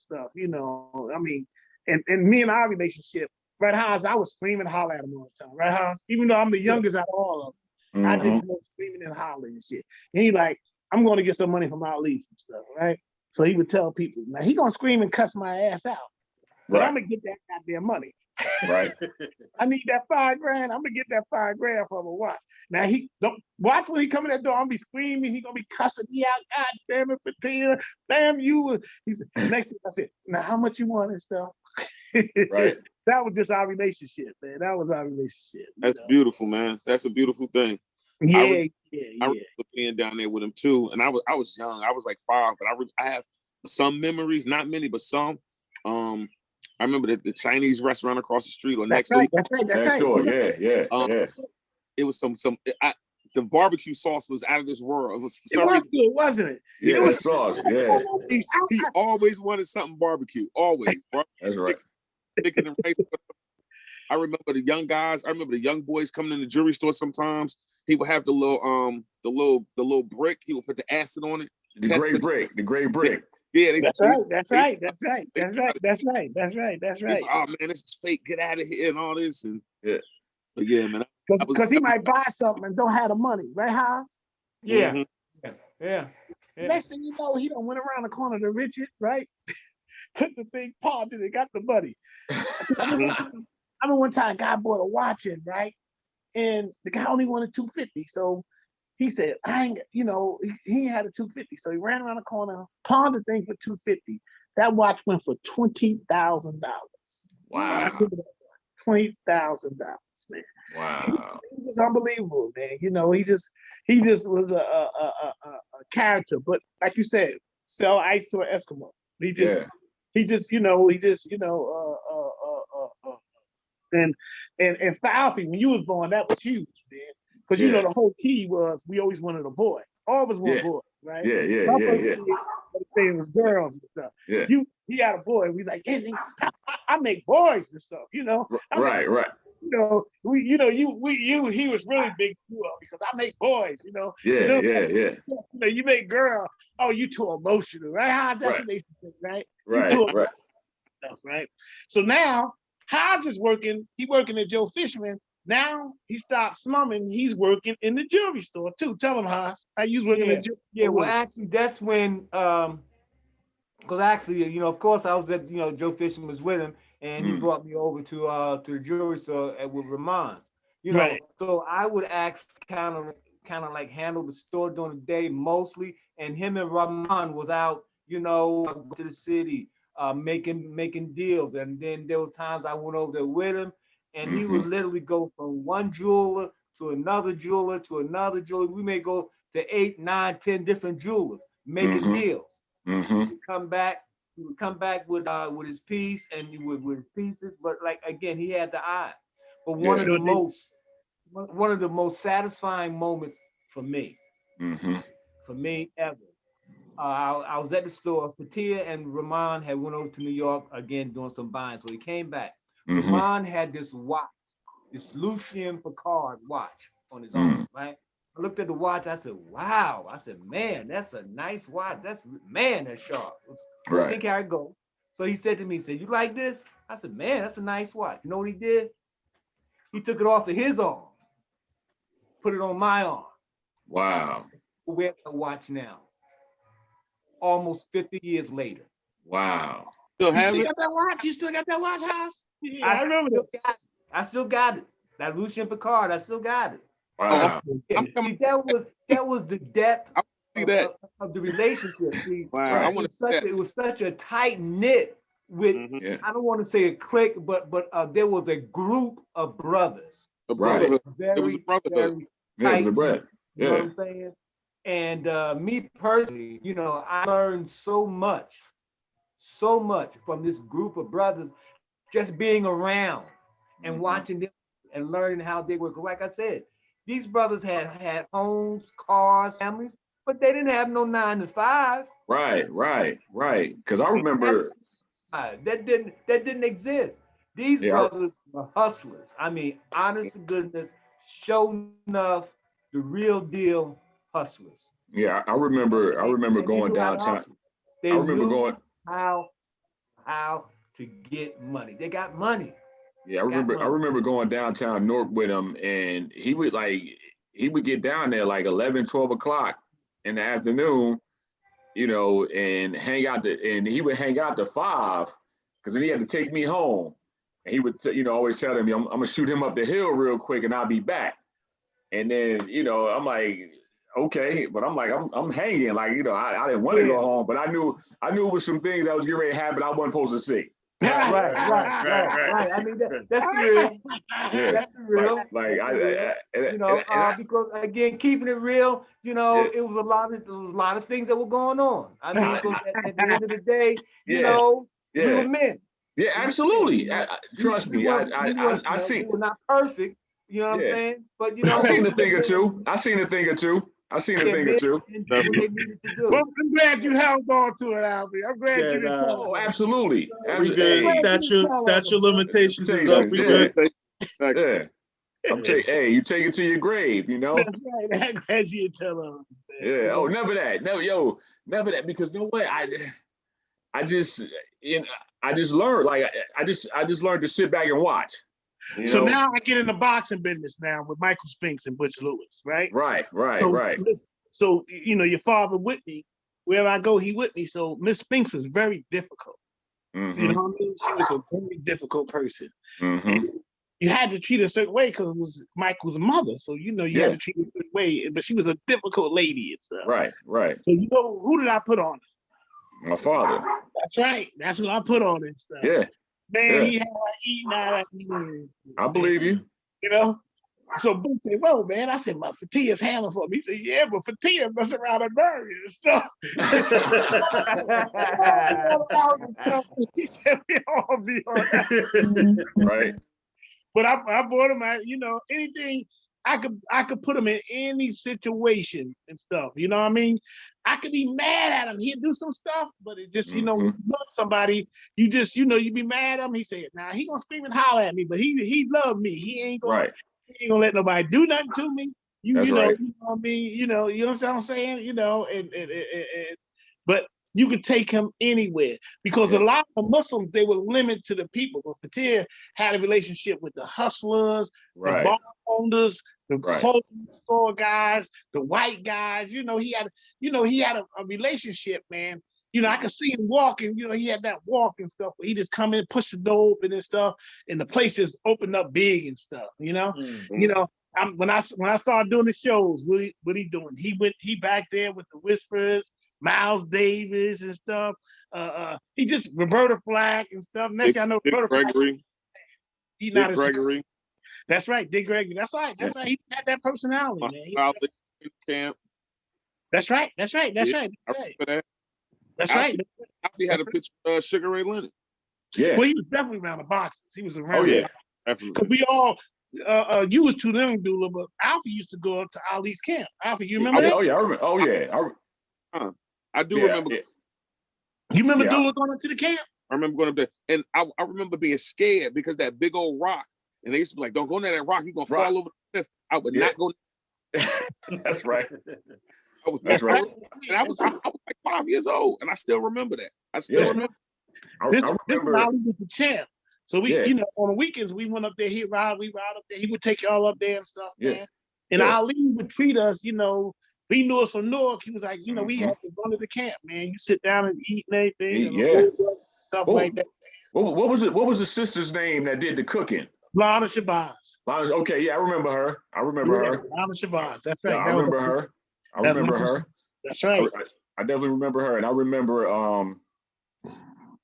stuff, you know. I mean, and me and our relationship, right, Hans, I was screaming, holler at him all the time, right, Hans? Even though I'm the youngest out of all of them, I did more screaming and hollering and shit. And he like, I'm going to get some money from Alif and stuff, right? So he would tell people, now he gonna scream and cuss my ass out, but I'm gonna get that goddamn money. Right. I need that $5 grand. I'm gonna get that $5 grand for him to watch. Now he don't watch when he come in that door. I'm gonna be screaming. He gonna be cussing me out. God damn it, Fatina. Damn you. He said, next thing I said, now how much you want and stuff? Right. That was just our relationship, man. That was our relationship. That's beautiful, man. That's a beautiful thing. Yeah, I remember being down there with him too, and I was young. I was like 5, but I have some memories, not many, but some. I remember the Chinese restaurant across the street or next door. That's right. Next door, yeah. It was the barbecue sauce was out of this world. It was for some reason, good, wasn't it? Yeah, it was sauce. Yeah. He always wanted something barbecue. Always. That's right. Chicken and rice. I remember the young guys. I remember the young boys coming in the jewelry store sometimes. He would have the little brick. He would put the acid on it. The gray brick. Yeah, that's right. Oh man, this is fake. Get out of here and all this. And but yeah, man. Because he might buy something and don't have the money, right, House? Yeah. Next thing you know, he done went around the corner to Richard, right? Took the thing, pawned it, and got the money. I remember one time a guy bought a watch in, right? And the guy only wanted $250. So he said, I ain't, you know, he had a $250. So he ran around the corner, pawned the thing for $250. That watch went for $20,000. Wow. $20,000, man. Wow. He was unbelievable, man. You know, he just was a character. But like you said, sell ice to an Eskimo. And for Alfie, when you was born, that was huge, man. Because you know the whole key was we always wanted a boy. All of us want boys, right? Yeah. It was girls and stuff. Yeah. He had a boy. We was like, hey, I make boys and stuff, you know. Right. You know, he was really big because I make boys, you know. Yeah. You know, you make girl, oh, you too emotional, right? How that's what they think, right? Right. So now Hodge is working, he working at Joe Fishman. Now he stopped slumming, he's working in the jewelry store too. Tell him, Hodge, how you was working at jewelry. Yeah, well actually that's when because actually, you know, of course I was at, you know, Joe Fishman was with him and he brought me over to the jewelry store with Ramon. You know, so I would ask kind of like handle the store during the day mostly, and him and Ramon was out, you know, to the city, making deals. And then there was times I went over there with him, and he would literally go from one jeweler to another jeweler to another jeweler. We may go to 8, 9, 10 different jewelers making deals. He would come back with his piece and with his pieces. But like again, he had the eye. But one of the most satisfying moments for me ever. I was at the store. Fatia and Ramon had went over to New York again doing some buying, so he came back. Ramon had this watch, this Lucien Picard watch on his arm, right? I looked at the watch. I said, "Wow!" I said, "Man, that's a nice watch. That's sharp." Right. 14 karat gold. So he said to me, he said, "You like this?" I said, "Man, that's a nice watch." You know what he did? He took it off of his arm, put it on my arm. Wow. We wear that watch now, almost 50 years later. Wow. You still got that watch? You still got that watch, House? Yeah, I remember that. I still got it. That Lucien Picard, I still got it. Wow. See, that was the depth of the relationship. See, wow. It was such a tight knit with, I don't want to say a clique, but there was a group of brothers. A brotherhood. It was a brotherhood. It was a brother. You know what I'm saying? And me personally, you know, I learned so much from this group of brothers, just being around and watching them and learning how they work. Like I said, these brothers had homes, cars, families, but they didn't have no 9 to 5. Right. Because I remember that didn't exist. These brothers were hustlers. I mean, honest to goodness, show enough, the real deal hustlers. Yeah, I remember going downtown. They knew how how to get money. They got money. Yeah, I remember going downtown Newark with him, and he would get down there like 11, 12 o'clock in the afternoon, you know, and and he would hang out to 5, because then he had to take me home. And he would, always tell me, I'm gonna shoot him up the hill real quick, and I'll be back. And then, I'm like, okay, but I'm like, I'm hanging, like, I didn't want to go home, but I knew it was some things that was getting ready to happen I wasn't supposed to see. Right. I mean, that's the real. Yeah. That's the real. Because again, keeping it real, it was a lot of things that were going on. I mean, because at the end of the day, we were men. Yeah, absolutely. Trust me. I see. We're not perfect. You know what I'm saying? But I seen a thing or two. I seen a thing or two. Well, I'm glad you held on to it, Alfie. I'm glad you didn't. Oh, absolutely. We good. Statute limitations is up. We good. Yeah. Hey, you take it to your grave, That's right. I'm glad you didn't tell us. Yeah. Oh, never that. Never that. Because you know what? I just learned. Like I just learned to sit back and watch. So now I get in the boxing business now with Michael Spinks and Butch Lewis, right? Right. So your father with me, wherever I go, he with me. So Miss Spinks was very difficult. Mm-hmm. You know what I mean? She was a very difficult person. Mm-hmm. You had to treat her a certain way because it was Michael's mother. So you had to treat her a certain way. But she was a difficult lady and stuff. Right. So who did I put on her? My father. That's right. That's what I put on it. Stuff. Yeah. Man, he had eating out at me. I believe you. So Boo said, "Whoa, man!" I said, "But Fatia's handling for me." He said, "Yeah, but Fatia mess around and burn you and stuff." He said, "We all be on that." Right. But I bought him out. Anything I could put him in any situation and stuff. You know what I mean? I could be mad at him. He'd do some stuff, but it just, when you love somebody, you just, you be mad at him. He said, "Nah, he gonna scream and holler at me, but he loved me. He ain't gonna let nobody do nothing to me." You know what I mean? You know what I'm saying? But you could take him anywhere because a lot of Muslims, they were limited to the people. But Fatir had a relationship with the hustlers, the bar owners, the clothing store guys, the white guys. He had a relationship, man. I could see him walking. He had that walk and stuff. Where he just come in, push the door open and stuff, and the place just opened up big and stuff. When I started doing the shows, what he doing? He back there with the Whisperers, Miles Davis and stuff. He just Roberta Flack and stuff. Next thing I know, Roberta Gregory. Flack. Gregory. That's right, Dick Gregory. That's right. He had that personality, man. Camp. That's right. That's right. Alfie had a picture of Sugar Ray Leonard. Yeah. Well, he was definitely around the boxes. He was around. Oh yeah. Because we all, you was too young, Dula, but Alfie used to go up to Ali's camp. Alfie, you remember that? Oh yeah, I remember. Oh yeah. I do remember. Yeah. You remember Dula going up to the camp? I remember going up there, and I remember being scared because that big old rock, and they used to be like, "Don't go near that rock, you're gonna fall over the cliff." I would not go. That's right. That's right. And I was like 5 years old, and I still remember that. I still remember. This Ali was the champ. So we, on the weekends we went up there. We ride up there. He would take y'all up there and stuff, man. And Ali would treat us, he knew us from Newark. He was like, we had to go to the camp, man. You sit down and eat and everything, stuff like that. What was the sister's name that did the cooking? Lana Shabazz. Okay, yeah, I remember her. Lana Shabazz. That's right. Yeah, I remember her. That's right. I definitely remember her, and I remember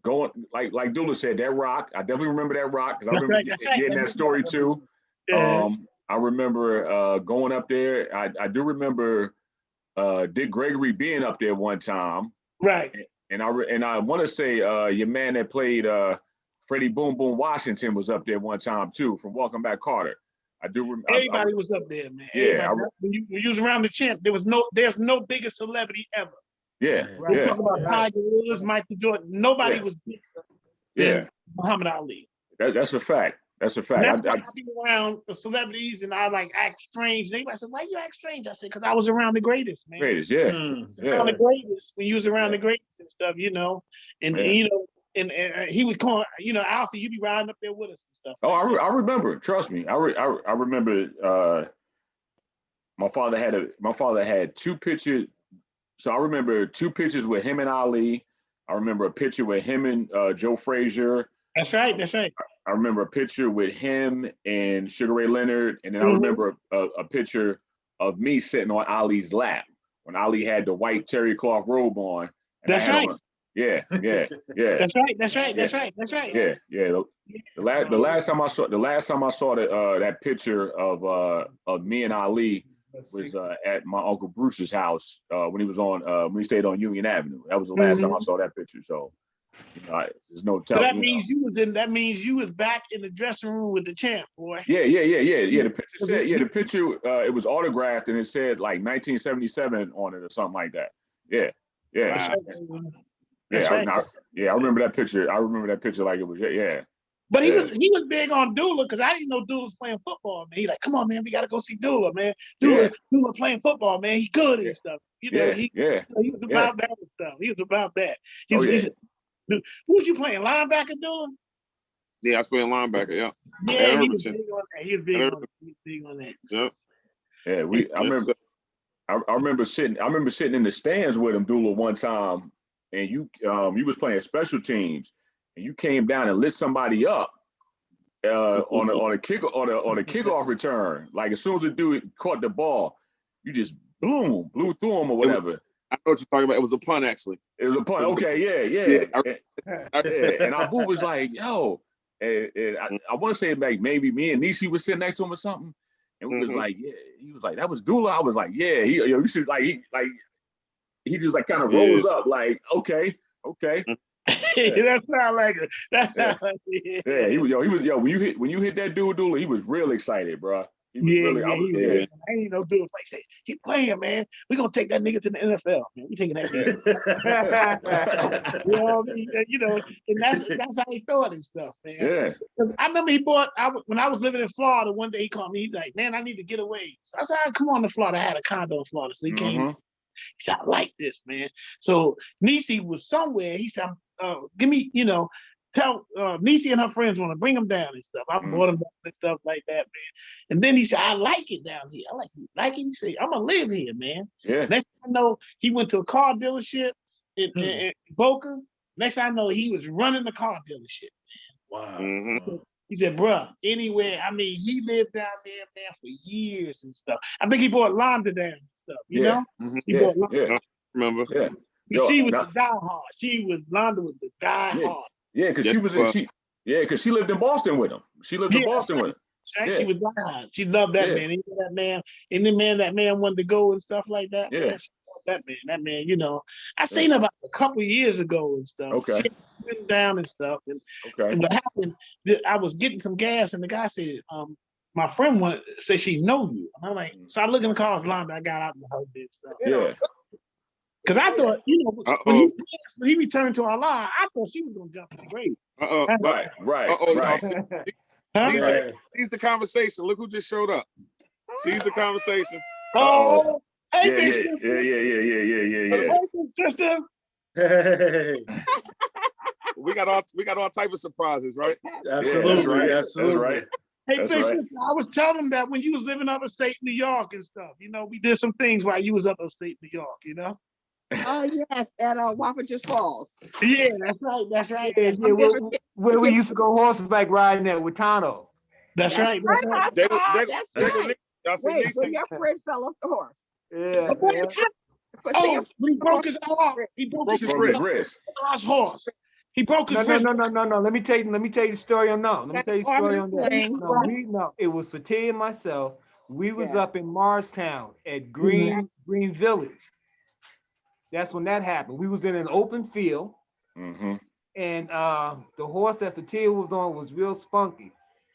going like Dula said, that rock. I definitely remember that rock because I remember getting that story too. Yeah. I remember going up there. I do remember Dick Gregory being up there one time. Right. And I want to say your man that played Freddie Boom Boom Washington was up there one time too from Welcome Back Kotter. I do remember. Everybody was up there, man. Yeah. When you was around the champ, there's no bigger celebrity ever. Yeah. Right? Yeah. Talking about Tiger Woods, Michael Jordan. Nobody was bigger than Muhammad Ali. That's a fact. That's a fact. That's why I be around the celebrities and I act strange. Everybody said, "Why you act strange?" I said, "Because I was around the greatest, man." Greatest, yeah. Around the greatest. When you was around the greatest and stuff, and and he was calling, Alfie, you be riding up there with us and stuff. Oh, I remember. Trust me, I remember. My father had 2 pictures. So I remember 2 pictures with him and Ali. I remember a picture with him and Joe Frazier. That's right. I remember a picture with him and Sugar Ray Leonard, and then I remember a picture of me sitting on Ali's lap when Ali had the white terry cloth robe on. That's right. Yeah. That's right. Yeah. The last time I saw that picture of me and Ali was at my Uncle Bruce's house when he stayed on Union Avenue. That was the last time I saw that picture. So there's no telling. So that means you was back in the dressing room with the champ, boy. Yeah. The picture said, the picture it was autographed and it said like 1977 on it or something like that. Yeah. That's right. I remember that picture. I remember that picture like it was But he was big on Dula because I didn't know Dula was playing football, man. He like, come on, man, we got to go see Dula, man. Dula playing football, man. He good and stuff. He was about that and stuff. He was about that. He said, who was you playing, linebacker, Dula? Yeah, I was playing linebacker, yeah. Yeah, he was big on that. He was big on that. Yep. Yeah, I remember sitting in the stands with him, Dula, one time, and you was playing special teams. And you came down and lit somebody up on a kickoff return. Like as soon as the dude caught the ball, you just blew through him or whatever. I know what you're talking about. It was a punt, actually. It was a punt. Okay, yeah. And Abu was like, "Yo," and I want to say like maybe me and Nisi was sitting next to him or something, and we was like, "Yeah." He was like, "That was Dula." I was like, "Yeah." You should he just like kind of rose up like, "Okay." That sound like it. Yeah, he was when you hit that dude Dula, he was real excited, bro. He was I ain't no dude like say, keep playing, man. We're gonna take that nigga to the NFL, man. We taking that nigga. And that's how he thought and stuff, man. Yeah. Because I remember when I was living in Florida, one day he called me, he's like, man, I need to get away. So I said, come on to Florida. I had a condo in Florida. So he came. He said, I like this, man. So Nisi was somewhere. He said, give me, tell Nisi and her friends want to bring him down and stuff. I brought him down and stuff like that, man. And then he said, I like it down here. I like it. He said, I'm going to live here, man. Yeah. Next thing I know, he went to a car dealership in Boca. Next thing I know, he was running the car dealership, man. Wow. He said, bruh, anywhere. I mean, he lived down there, man, for years and stuff. I think he bought Londa down and stuff, you know? He bought Londa. Yeah. Remember? Yeah. She was the diehard. Londa was the diehard. Yeah, because she lived in Boston with him. She lived in Boston with him. Yeah. She was diehard. She loved that man. He that man, and the man that man wanted to go and stuff like that. Yeah. Man, that man, I seen her about a couple of years ago and stuff. Okay. She went down and stuff. And what happened, I was getting some gas and the guy said, my friend said she know you. And I'm like, so I look in the car, Londa, I got out and hugged it and stuff. Yeah. Because I thought, when he returned to Allah, I thought she was going to jump in the grave. Right. Seize the conversation. Look who just showed up. Seize the conversation. Oh, hey, big sister. Yeah. Hey, big sister. Hey. We got all type of surprises, right? Absolutely. That's right. Hey, big sister, I was telling him that when you was living upstate New York and stuff, we did some things while you was upstate New York, Oh yes, at Wapages Falls. Yeah, that's right. Yeah, where we used to go horseback riding at with Tano. That's right. That's right. Wait, when your friend fell off the horse. Yeah. Oh, he broke his arm. He broke his wrist. Horse. He broke his wrist. No. Let me tell you the story on that. Let me tell you the story on that. It was Fatih and myself. We was up in Marstown at Green Village. That's when that happened. We was in an open field, and the horse that Fatih was on was real spunky.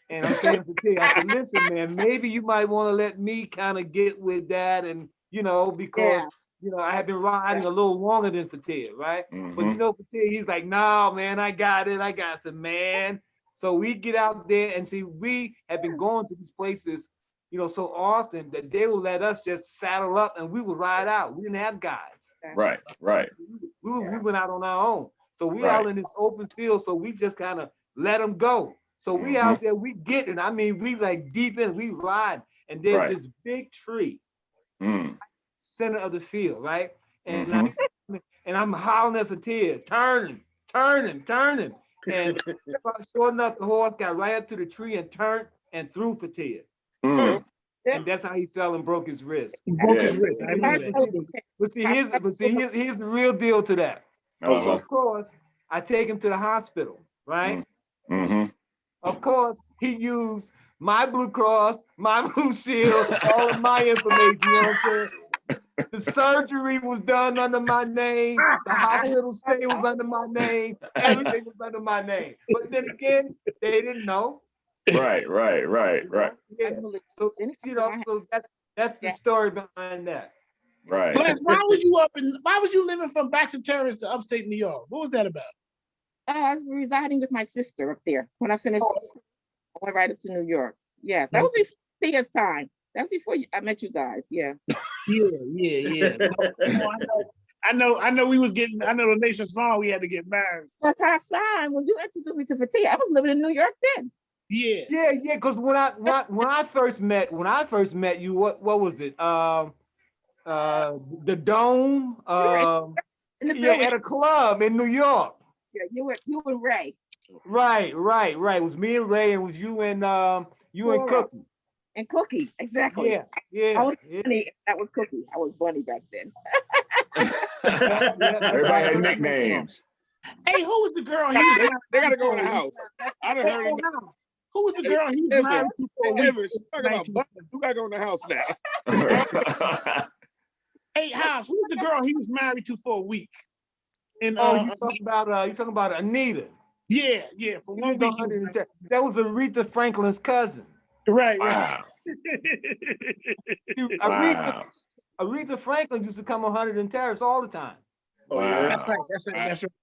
And I'm saying to Fatih, I said, listen, man, maybe you might want to let me kind of get with that, and because I have been riding a little longer than Fatih, right? But Fatih, he's like, no, man, I got it. I said, man. So we get out there and see, we have been going to these places, so often that they will let us just saddle up and we would ride out. We didn't have guides. Right. We went out on our own. So we out in this open field, so we just kind of let them go. So we out there, we getting, I mean, we like deep in, we ride, and there's this big tree, center of the field, right? And I'm hollering at Fatia, turn him. And sure enough, the horse got right up to the tree and turned and threw Fatia. And that's how he fell and broke his wrist. He broke his wrist. I remember that. But see, here's the real deal to that. So of course, I take him to the hospital, right? Of course, he used my Blue Cross, my Blue Shield, all of my information, you know what I'm saying? The surgery was done under my name. The hospital stay was under my name. Everything was under my name. But then again, they didn't know. Right. Yeah. So you know, so that's the story behind that. Right. But why was you living from Baxter Terrace to upstate New York? What was that about? I was residing with my sister up there. When I finished, I went right up to New York. Yes, that was before Tia's time. That's before I met you guys. Yeah. Yeah. I know we was getting, I know the nation's wrong, we had to get married. That's how I signed when you introduced me to Fatia. I was living in New York then. Yeah. Because when I first met you, what was it? The Dome. At a club in New York. Yeah, you and Ray. Right. It was me and Ray, and it was you and Cookie. And Cookie, exactly. Yeah. I was Bunny. That was Cookie. I was Bunny back then. Everybody had nicknames. Hey, who was the girl? They gotta go in the house. I done heard it. Who was the girl he was married to for a week? Talking about Bunny, you gotta go in the house now. Hey, House, who was the girl he was married to for a week? And you talking about Anita? Yeah, for 1 week. That was Aretha Franklin's cousin. Right. Wow. Aretha Franklin used to come on 100 Terrace all the time. Oh, yeah.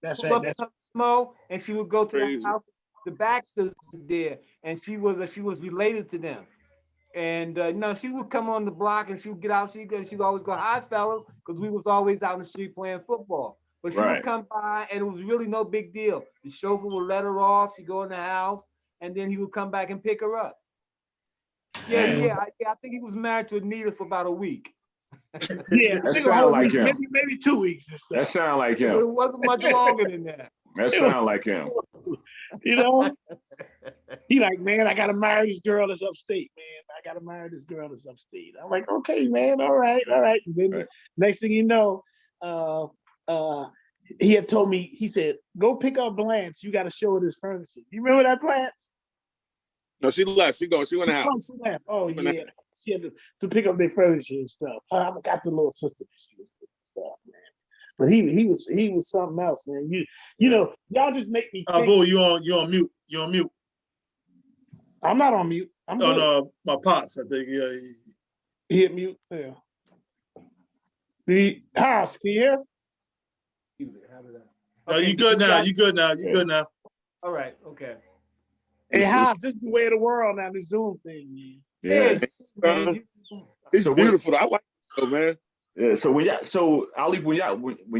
That's right. Smoke, and she would go to the house. The Baxters there, and she was related to them. And she would come on the block and she would get out. She'd always go, "Hi, fellas," because we was always out in the street playing football. But she would come by, and it was really no big deal. The chauffeur would let her off. She'd go in the house, and then he would come back and pick her up. Yeah. I think he was married to Anita for about a week. Yeah, that sounded like him. Maybe 2 weeks. That sounded like him. But it wasn't much longer than that. That sounded like him. You know, he like, man, I gotta marry this girl that's upstate, man. I gotta marry this girl that's upstate. I'm like, okay, man, all right. And then next thing you know, he had told me, he said, go pick up Blanche. You got to show her this furniture. You remember that, Blanche? No, she left. She went in the house. She left. Oh, yeah. She had to pick up their furniture and stuff. I got the little sister that she was with and stuff, man. But he was something else, man. You know, y'all just make me think. Abdul, you on mute. You're on mute. I'm not on mute. I'm good. No, my pops, I think. Yeah. He hit mute. Yeah. The house, can you hear us? No, you good now. You good now. All right. Okay. Hey, House, this is the way of the world now, the Zoom thing, man. Yeah. It's beautiful. I like it, man. Yeah. So Alif, when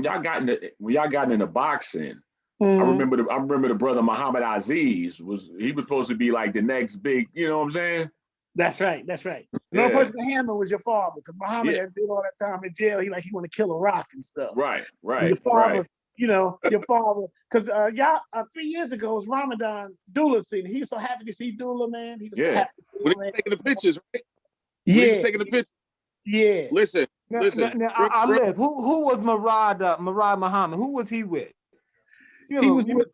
y'all got into boxing, I remember the brother Muhammad Aziz was supposed to be like the next big, you know what I'm saying? That's right. The only person to handle was your father, because Muhammad had did all that time in jail. He want to kill a rock and stuff. Right. Your father, your father, because 3 years ago was Ramadan Dula scene. He was so happy to see Dula, man. He was so happy to see when he was taking the pictures, right? Yeah. When he was taking the pictures. Yeah. Listen. Now, Alif, who was Murad Muhammad? Who was he with? He was with.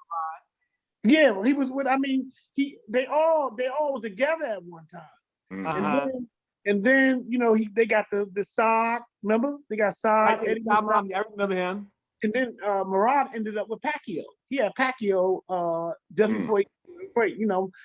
Yeah, well, he was with. I mean, they all was together at one time. Uh-huh. And then they got the Saad. Remember, they got Saad. I remember him. And then Murad ended up with Pacquiao. He had Pacquiao just before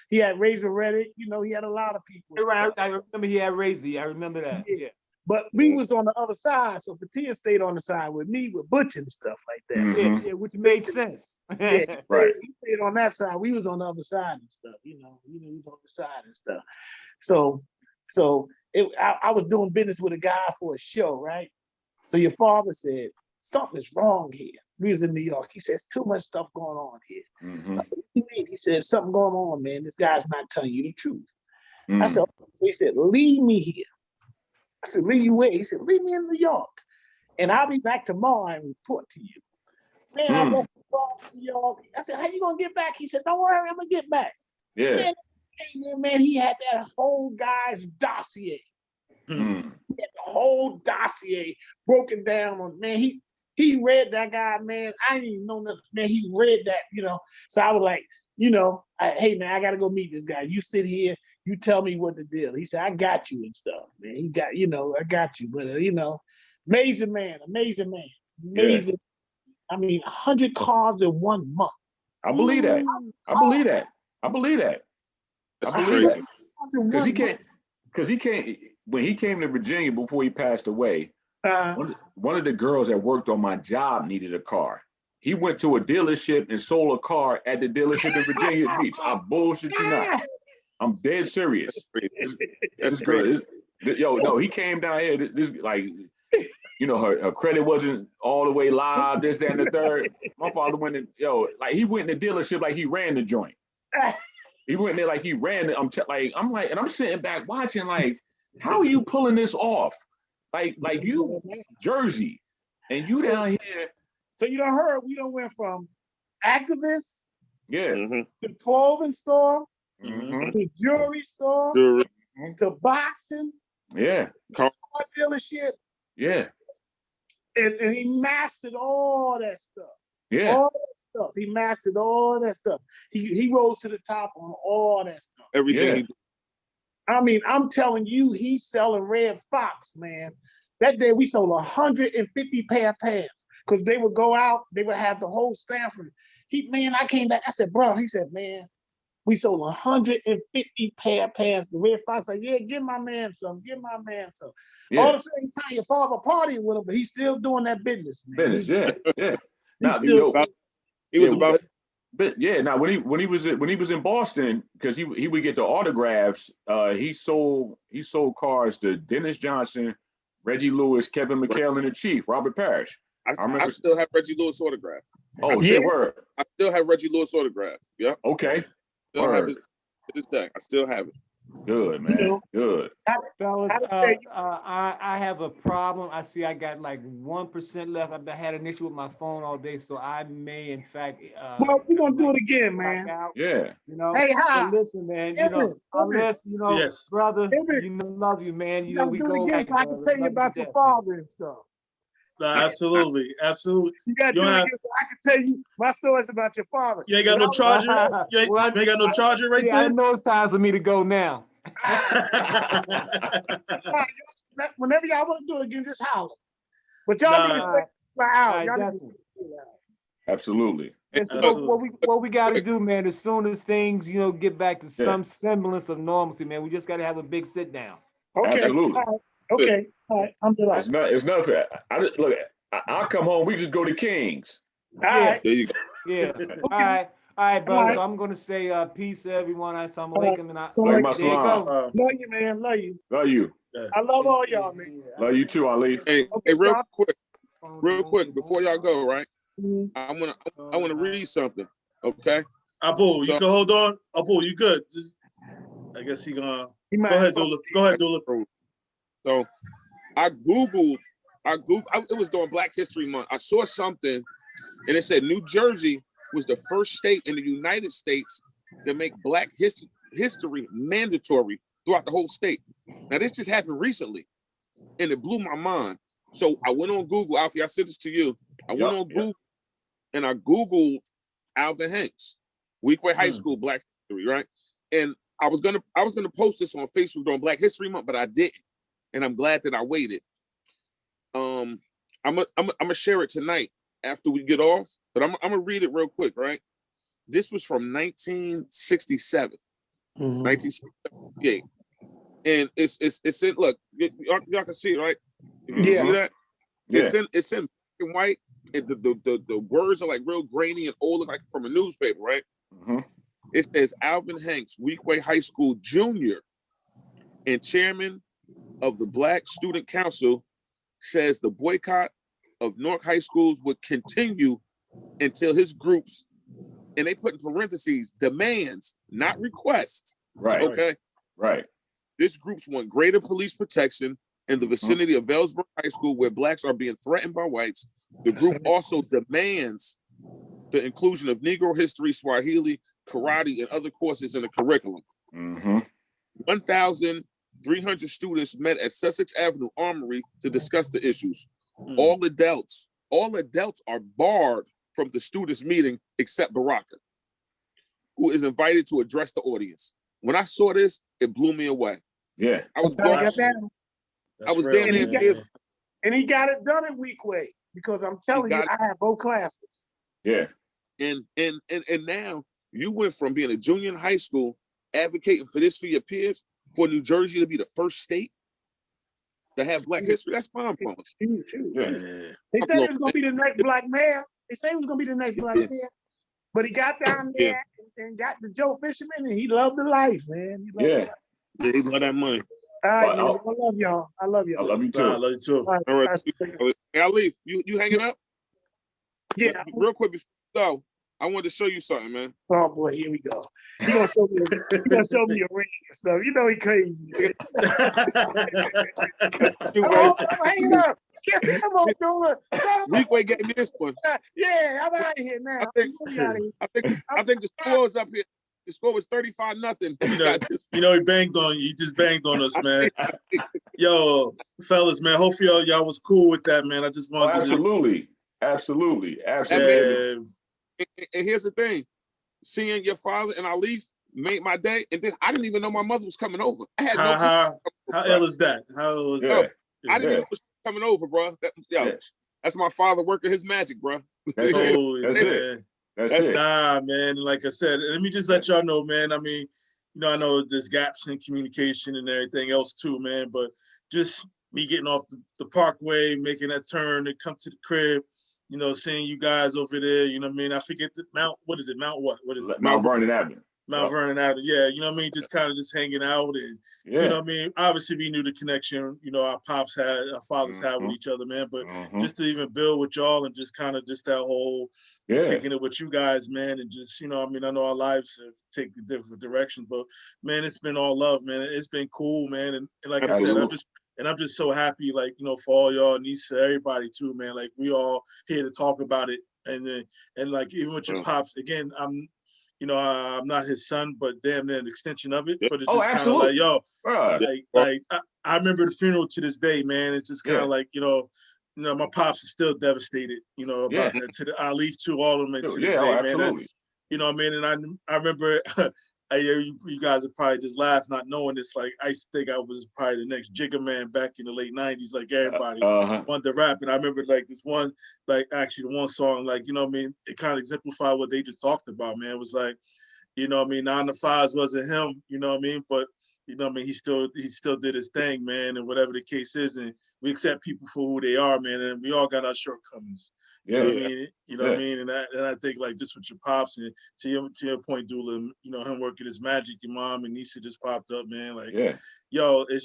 he had Razor Reddick. He had a lot of people. Right, I remember he had Razor. I remember that. Yeah. But we was on the other side, so Fatia stayed on the side with me with Butch and stuff like that. Yeah, which made sense. Yeah, right. He stayed on that side. We was on the other side and stuff. He was on the side and stuff. So I was doing business with a guy for a show, right? So your father said, something's wrong here. We was in New York. He says, too much stuff going on here. Mm-hmm. I said, what do you mean? He said, something going on, man. This guy's not telling you the truth. Mm. I said, so he said, leave me here. I said, leave you where? He said, leave me in New York. And I'll be back tomorrow and report to you. Man, I woke up in New York. I said, how you gonna get back? He said, don't worry, I'm gonna get back. Yeah. Man, he had that whole guy's dossier. Mm. He had the whole dossier broken down on, man, he read that guy, man. I didn't even know nothing. Man, he read that, you know. So I was like, you know, hey man, I gotta go meet this guy. You sit here, you tell me what the deal. He said, I got you and stuff, man. He got, you know, I got you. But you know, amazing man. Amazing. Yeah. I mean, 100 cars in 1 month. I believe that. I believe that. That's crazy. Because he can't, when he came to Virginia before he passed away, one of the girls that worked on my job needed a car. He went to a dealership and sold a car at the dealership in Virginia Beach. I bullshit you not. I'm dead serious. This girl, no, he came down here. This like, you know, her credit wasn't all the way live. This, that, and the third. My father went in, like he went in the dealership like he ran the joint. He went there like he ran it. And I'm sitting back watching like, how are you pulling this off? Like you Jersey, and you down here. So you done heard we done went from activists, to clothing store, to jewelry store, to boxing, car dealership, and he mastered all that stuff. All that stuff. He mastered all that stuff. He rose to the top on all that stuff. Everything he did. I mean, I'm telling you, he's selling Red Fox, man. That day we sold 150 pair of pants because they would go out, they would have the whole staff. I came back, I said, bro, he said, man, we sold 150 pair of pants. The Red Fox said, yeah, give my man some. All the same time, your father partying with him, but he's still doing that business, man. Now, he was about. But yeah, now when he was in Boston, because he would get the autographs, he sold cars to Dennis Johnson, Reggie Lewis, Kevin McHale, and the Chief, Robert Parrish. I still have Reggie Lewis autograph. Oh, word. I still have Reggie Lewis autograph. Yeah. Okay. Still have his deck. I still have it. Good, man. Good. Fellas, I have a problem. I see I got like 1% left. I've had an issue with my phone all day, so I may, in fact. Well, we're gonna do it again, man. Yeah. You know. Hey, hi. So listen, man. You know, unless Yes. brother, love you, man. You know, we go again, so I can tell you about your father and stuff. Absolutely. You got to do it again so I can tell you my stories about your father. You ain't got no charger? You ain't got no charger right there? I know it's time for me to go now. Whenever y'all want to do it again, just holler. But y'all need to stay for hours. Absolutely. And so what we got to do, man, as soon as things, get back to some semblance of normalcy, man, we just got to have a big sit down. Okay. Absolutely. Okay. All right. I'm delighted. It's nothing. I'll come home. We just go to Kings. All right. There you go. Yeah. Okay. All right, brother. Right. So I'm gonna say peace, everyone. Assalamu alaikum, and love you, man. Love you. Love you. I love all y'all, man. Love you too, Alif. Hey, real quick, before y'all go, right? I wanna read something. Okay. Abdul, you can hold on. Abdul, you good? I guess he gonna. Go ahead, Dula. So I googled. It was during Black History Month. I saw something, and it said New Jersey was the first state in the United States to make Black history mandatory throughout the whole state. Now, this just happened recently, and it blew my mind. So I went on Google. Alfie, I sent this to you. I went on Google, and I Googled Alvin Hanks, Weequahic High School Black History, right? And I was gonna post this on Facebook during Black History Month, but I didn't, and I'm glad that I waited. I'm gonna share it tonight after we get off, but I'm gonna read it real quick, right? This was from 1967, 1968, and it's in. Look, y'all can see it, right? You see that? It's in black and white, and the words are like real grainy and old, like from a newspaper, right? It says Alvin Hanks, Weequahic High School Junior, and chairman of the Black Student Council, says the boycott of Newark high schools would continue until his groups, and they put in parentheses, demands, not requests. Right. Okay. Right. This groups want greater police protection in the vicinity of Velsborough High School where blacks are being threatened by whites. The group also demands the inclusion of Negro history, Swahili, karate, and other courses in the curriculum. 1,300 students met at Sussex Avenue Armory to discuss the issues. All adults are barred from the students' meeting except Baraka, who is invited to address the audience. When I saw this, it blew me away. Yeah. I was down there in tears. And he got it done in Weequay because I'm telling you, I have both classes. Yeah. And now you went from being a junior in high school, advocating for this for your peers, for New Jersey to be the first state to have Black history. That's mind-blowing. They said he was going to be the next Black mayor. They say he was going to be the next Black mayor. But he got down there and got the Joe Fisherman, and he loved the life, man. Yeah, he loved that money. All right, man, I love y'all. I love y'all. I love you too. I love you too. All right. Hey, Alif, you hanging up? Yeah. Real quick before you go, I wanted to show you something, man. Oh boy, here we go. He gonna show me a ring and stuff. You know he crazy. I'm hanging up. Yes, come on, Abdul. Weequay gave me this one. Yeah, I'm out of here now. I think the score is up here. The score was 35-0. You know, he banged on you. He just banged on us, man. Yo, fellas, man. Hopefully y'all was cool with that, man. I just wanted absolutely. And here's the thing. Seeing your father and Alif made my day, and then I didn't even know my mother was coming over. I had no clue. How ill is that? How ill is that? I didn't even know she was coming over, bro. That's my father working his magic, bro. That's it. That's it. Nah, man. Like I said, let me just let y'all know, man. I mean, you know, I know there's gaps in communication and everything else too, man. But just me getting off the parkway, making that turn to come to the crib, you know, seeing you guys over there, you know what I mean? I forget the Mount is it? What is it? Mount Vernon Avenue. Mount Vernon Avenue. Yeah, you know what I mean? Just kind of just hanging out and, you know what I mean? Obviously, we knew the connection, you know, our fathers had with each other, man. But just to even build with y'all and just kind of just that whole, just kicking it with you guys, man. And just, you know, I mean, I know our lives have taken different directions, but, man, it's been all love, man. It's been cool, man. And like I said, I'm just so happy, like, you know, for all y'all, Nisa, everybody too, man. Like, we all here to talk about it. And like, even with your pops, again, I'm not his son, but damn near an extension of it. But it's just kind of like, yo, I remember the funeral to this day, man. It's just kind of like, you know, my pops is still devastated, you know, about that. To the Alif too, all of them to this day, man. You know what I mean? And I remember, you guys would probably just laugh not knowing this. Like, I used to think I was probably the next Jigga Man back in the late 90s, like everybody wanted to rap. And I remember like this one, like actually the one song, like, you know what I mean? It kind of exemplified what they just talked about, man. It was like, you know what I mean? 9 to 5s wasn't him, you know what I mean? But, you know what I mean? He still did his thing, man. And whatever the case is, and we accept people for who they are, man. And we all got our shortcomings. You know what I mean? You know what I mean? And I think like just with your pops and to your point, Dula, you know, him working his magic, your mom and Nisa just popped up, man. Like, yo, it's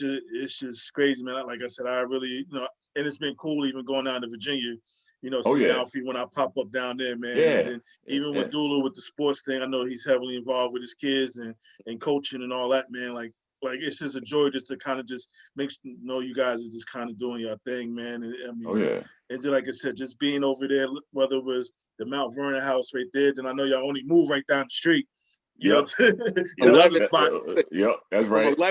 just crazy, man. Like I said, I really, you know, and it's been cool even going down to Virginia, you know, seeing Alfie when I pop up down there, man. And then even with Dula with the sports thing, I know he's heavily involved with his kids and coaching and all that, man. Like it's just a joy just to kind of just know you guys are just kind of doing your thing, man. And I mean, and then, like I said, just being over there, whether it was the Mount Vernon house right there, then I know y'all only move right down the street, you know, to the other spot. That's right. That's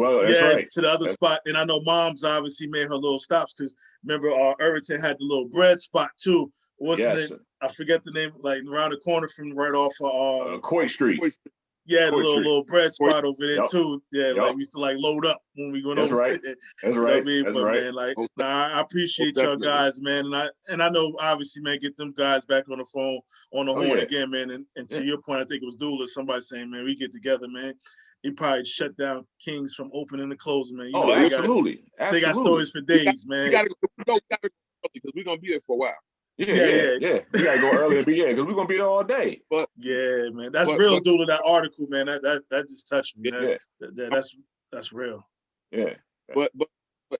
right. To the other spot. And I know Mom's obviously made her little stops because remember, Irvington had the little bread spot too. What's the name? I forget the name, like around the corner from right off of Coy Street. Yeah, the little bread spot over there too. Yeah, like we used to like load up when we went over. Right. That's right. What I mean? But man, like, I appreciate y'all guys, man. And I know obviously, man, get them guys back on the phone on the horn again, man. And to your point, I think it was Dula, somebody saying, man, we get together, man. He probably shut down Kings from opening and closing, man. You know, absolutely. They got stories for days, man. We gotta go because we're gonna be there for a while. Yeah. We gotta go early because we're gonna be there all day. But yeah, man, that's real, Dula. That article, man, that just touched me. That's real. Yeah. But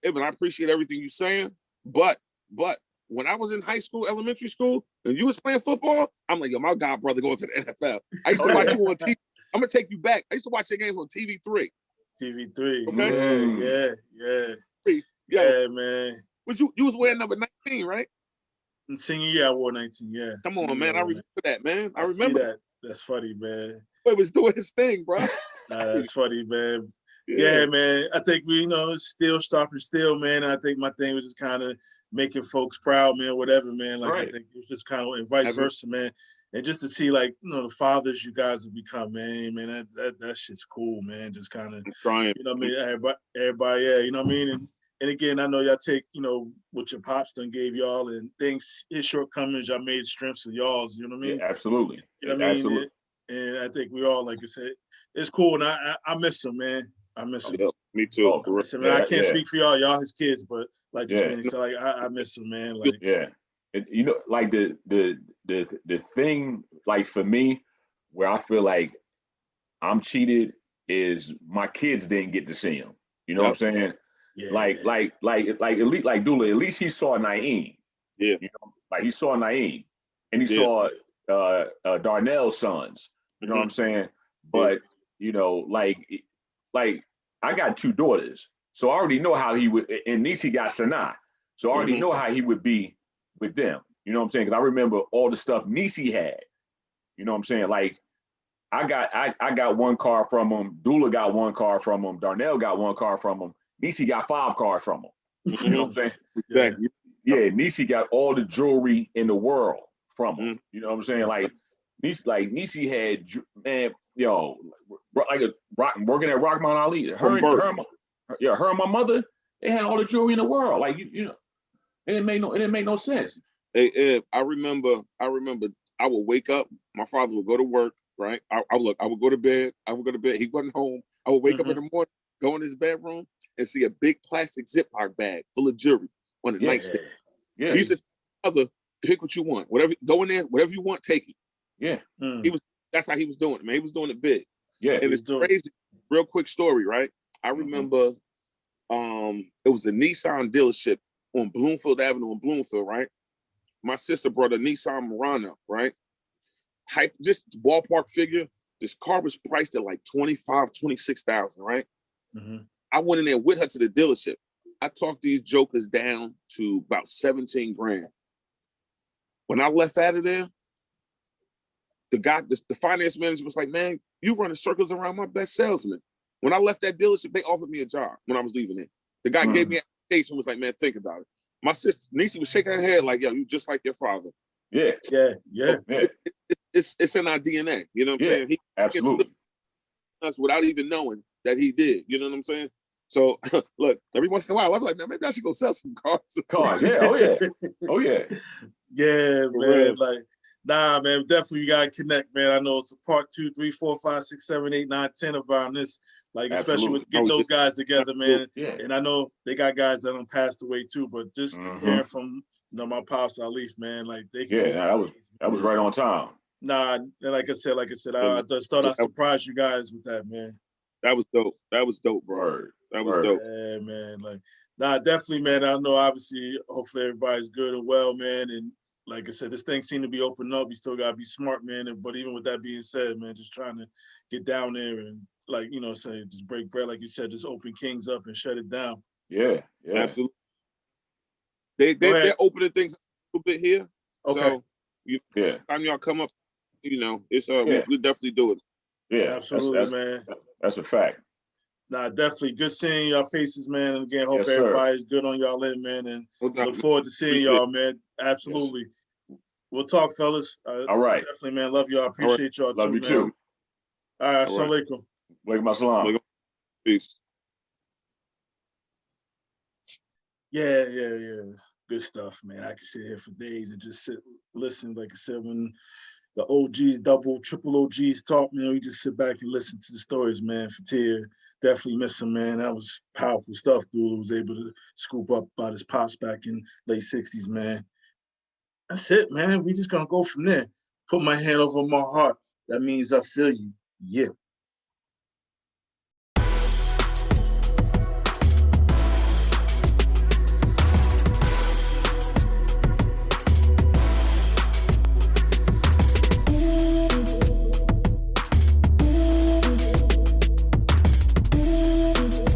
Ibn, I appreciate everything you're saying, but But when I was in high school, elementary school, and you was playing football, I'm like, yo, my god brother going to the NFL. I used to watch you on TV. I'm gonna take you back. I used to watch your games on TV3. TV3. Okay. Yeah, man. You was wearing number 19, right? In senior year, I wore 19. Yeah. Come on, man. I remember that, man. I remember see that. That's funny, man. Boy was doing his thing, bro. That's funny, man. Yeah, man. I think we, still stopping still, man. I think my thing was just kind of making folks proud, man, whatever, man. Like, I think it was just kind of, and vice versa, man. And just to see, like, the fathers you guys have become, man, that shit's cool, man. Just kind of, trying. You know what I mean? Everybody, yeah, you know what I mean? And again, I know y'all take, what your pops done gave y'all and things, his shortcomings, y'all made strengths of y'all's, you know what I mean? Yeah, absolutely. You know what I mean? And I think we all, like I said, it's cool. And I miss him, man. I miss him. Me too. Man, I can't speak for y'all his kids, but like so like I miss him, man. Like like the thing, like for me, where I feel like I'm cheated is my kids didn't get to see him. You know what I'm saying? Yeah. Like Dula, at least he saw Naeem. Yeah. Like he saw Naeem and he saw Darnell's sons. You know what I'm saying? But like I got 2 daughters, so I already know how he would, and Nisi got Sanaa, so I already know how he would be with them. You know what I'm saying? Because I remember all the stuff Nisi had. You know what I'm saying? Like I got 1 car from him, Dula got 1 car from him, Darnell got 1 car from him, Nisi got 5 cars from him. You know what I'm saying? Exactly. Yeah, Nisi got all the jewelry in the world from him. You know what I'm saying? Like Nisi had, man, like working at Rockmount Ali. Her and my mother, they had all the jewelry in the world. Like it didn't make no sense. Hey, Ed, I remember I would wake up, my father would go to work, right? I would go to bed. He wasn't home. I would wake up in the morning, go in his bedroom, and see a big plastic Ziploc bag full of jewelry on the nightstand. Yeah. He said, "Mother, pick what you want. Whatever, go in there, whatever you want, take it." Yeah. That's how he was doing it, man. He was doing it big. Yeah. And it's crazy. Real quick story, right? I remember it was a Nissan dealership on Bloomfield Avenue in Bloomfield, right? My sister brought a Nissan Murano, right? Just ballpark figure. This car was priced at like 26,000, right? I went in there with her to the dealership. I talked these jokers down to about 17 grand. When I left out of there, the finance manager was like, "Man, you running circles around my best salesman." When I left that dealership, they offered me a job when I was leaving it. The guy gave me an application, was like, "Man, think about it." My sister, Nisi, was shaking her head like, "Yo, you just like your father." Yeah. It's in our DNA. You know what I'm saying? He absolutely. Us without even knowing that he did. You know what I'm saying? So look, every once in a while, I'm like, man, maybe I should go sell some cars. Yeah. Oh yeah. Yeah, man. Like, nah, man. Definitely, you gotta connect, man. I know it's a part 2, 3, 4, 5, 6, 7, 8, 9, 10 around this. Like, especially with getting those guys together, man. Yeah. And I know they got guys that done passed away too, but just hearing from my pops, Alif, man, like they can that was right on time. Nah, and like I said, I just thought I surprised you guys with that, man. That was dope, bro. That was dope. Yeah, man. Like, nah, definitely, man. I know, obviously, hopefully everybody's good and well, man. And like I said, this thing seemed to be opening up. You still gotta be smart, man. But even with that being said, man, just trying to get down there and just break bread, like you said, just open Kings up and shut it down. Yeah, absolutely. They're opening things up a little bit here. Okay. So time y'all come up, it's we definitely do it. Yeah, absolutely, man. That's a fact. Nah, definitely good seeing y'all faces, man. And again, hope everybody's good on y'all end, man. And look forward to seeing y'all, man. Absolutely. Yes. We'll talk, fellas. All right. Definitely, man. Love y'all. Appreciate y'all Love too, you man. too. All right. Assalamu alaikum. Walaikum assalam. Peace. Yeah. Good stuff, man. I can sit here for days and just listen. Like I said, when the OGs, double, triple OGs talk, man, we just sit back and listen to the stories, man. Fatir, definitely miss him, man. That was powerful stuff. Dula was able to scoop up about his pops back in late 60s, man. That's it, man. We just gonna go from there. Put my hand over my heart. That means I feel you. Yeah.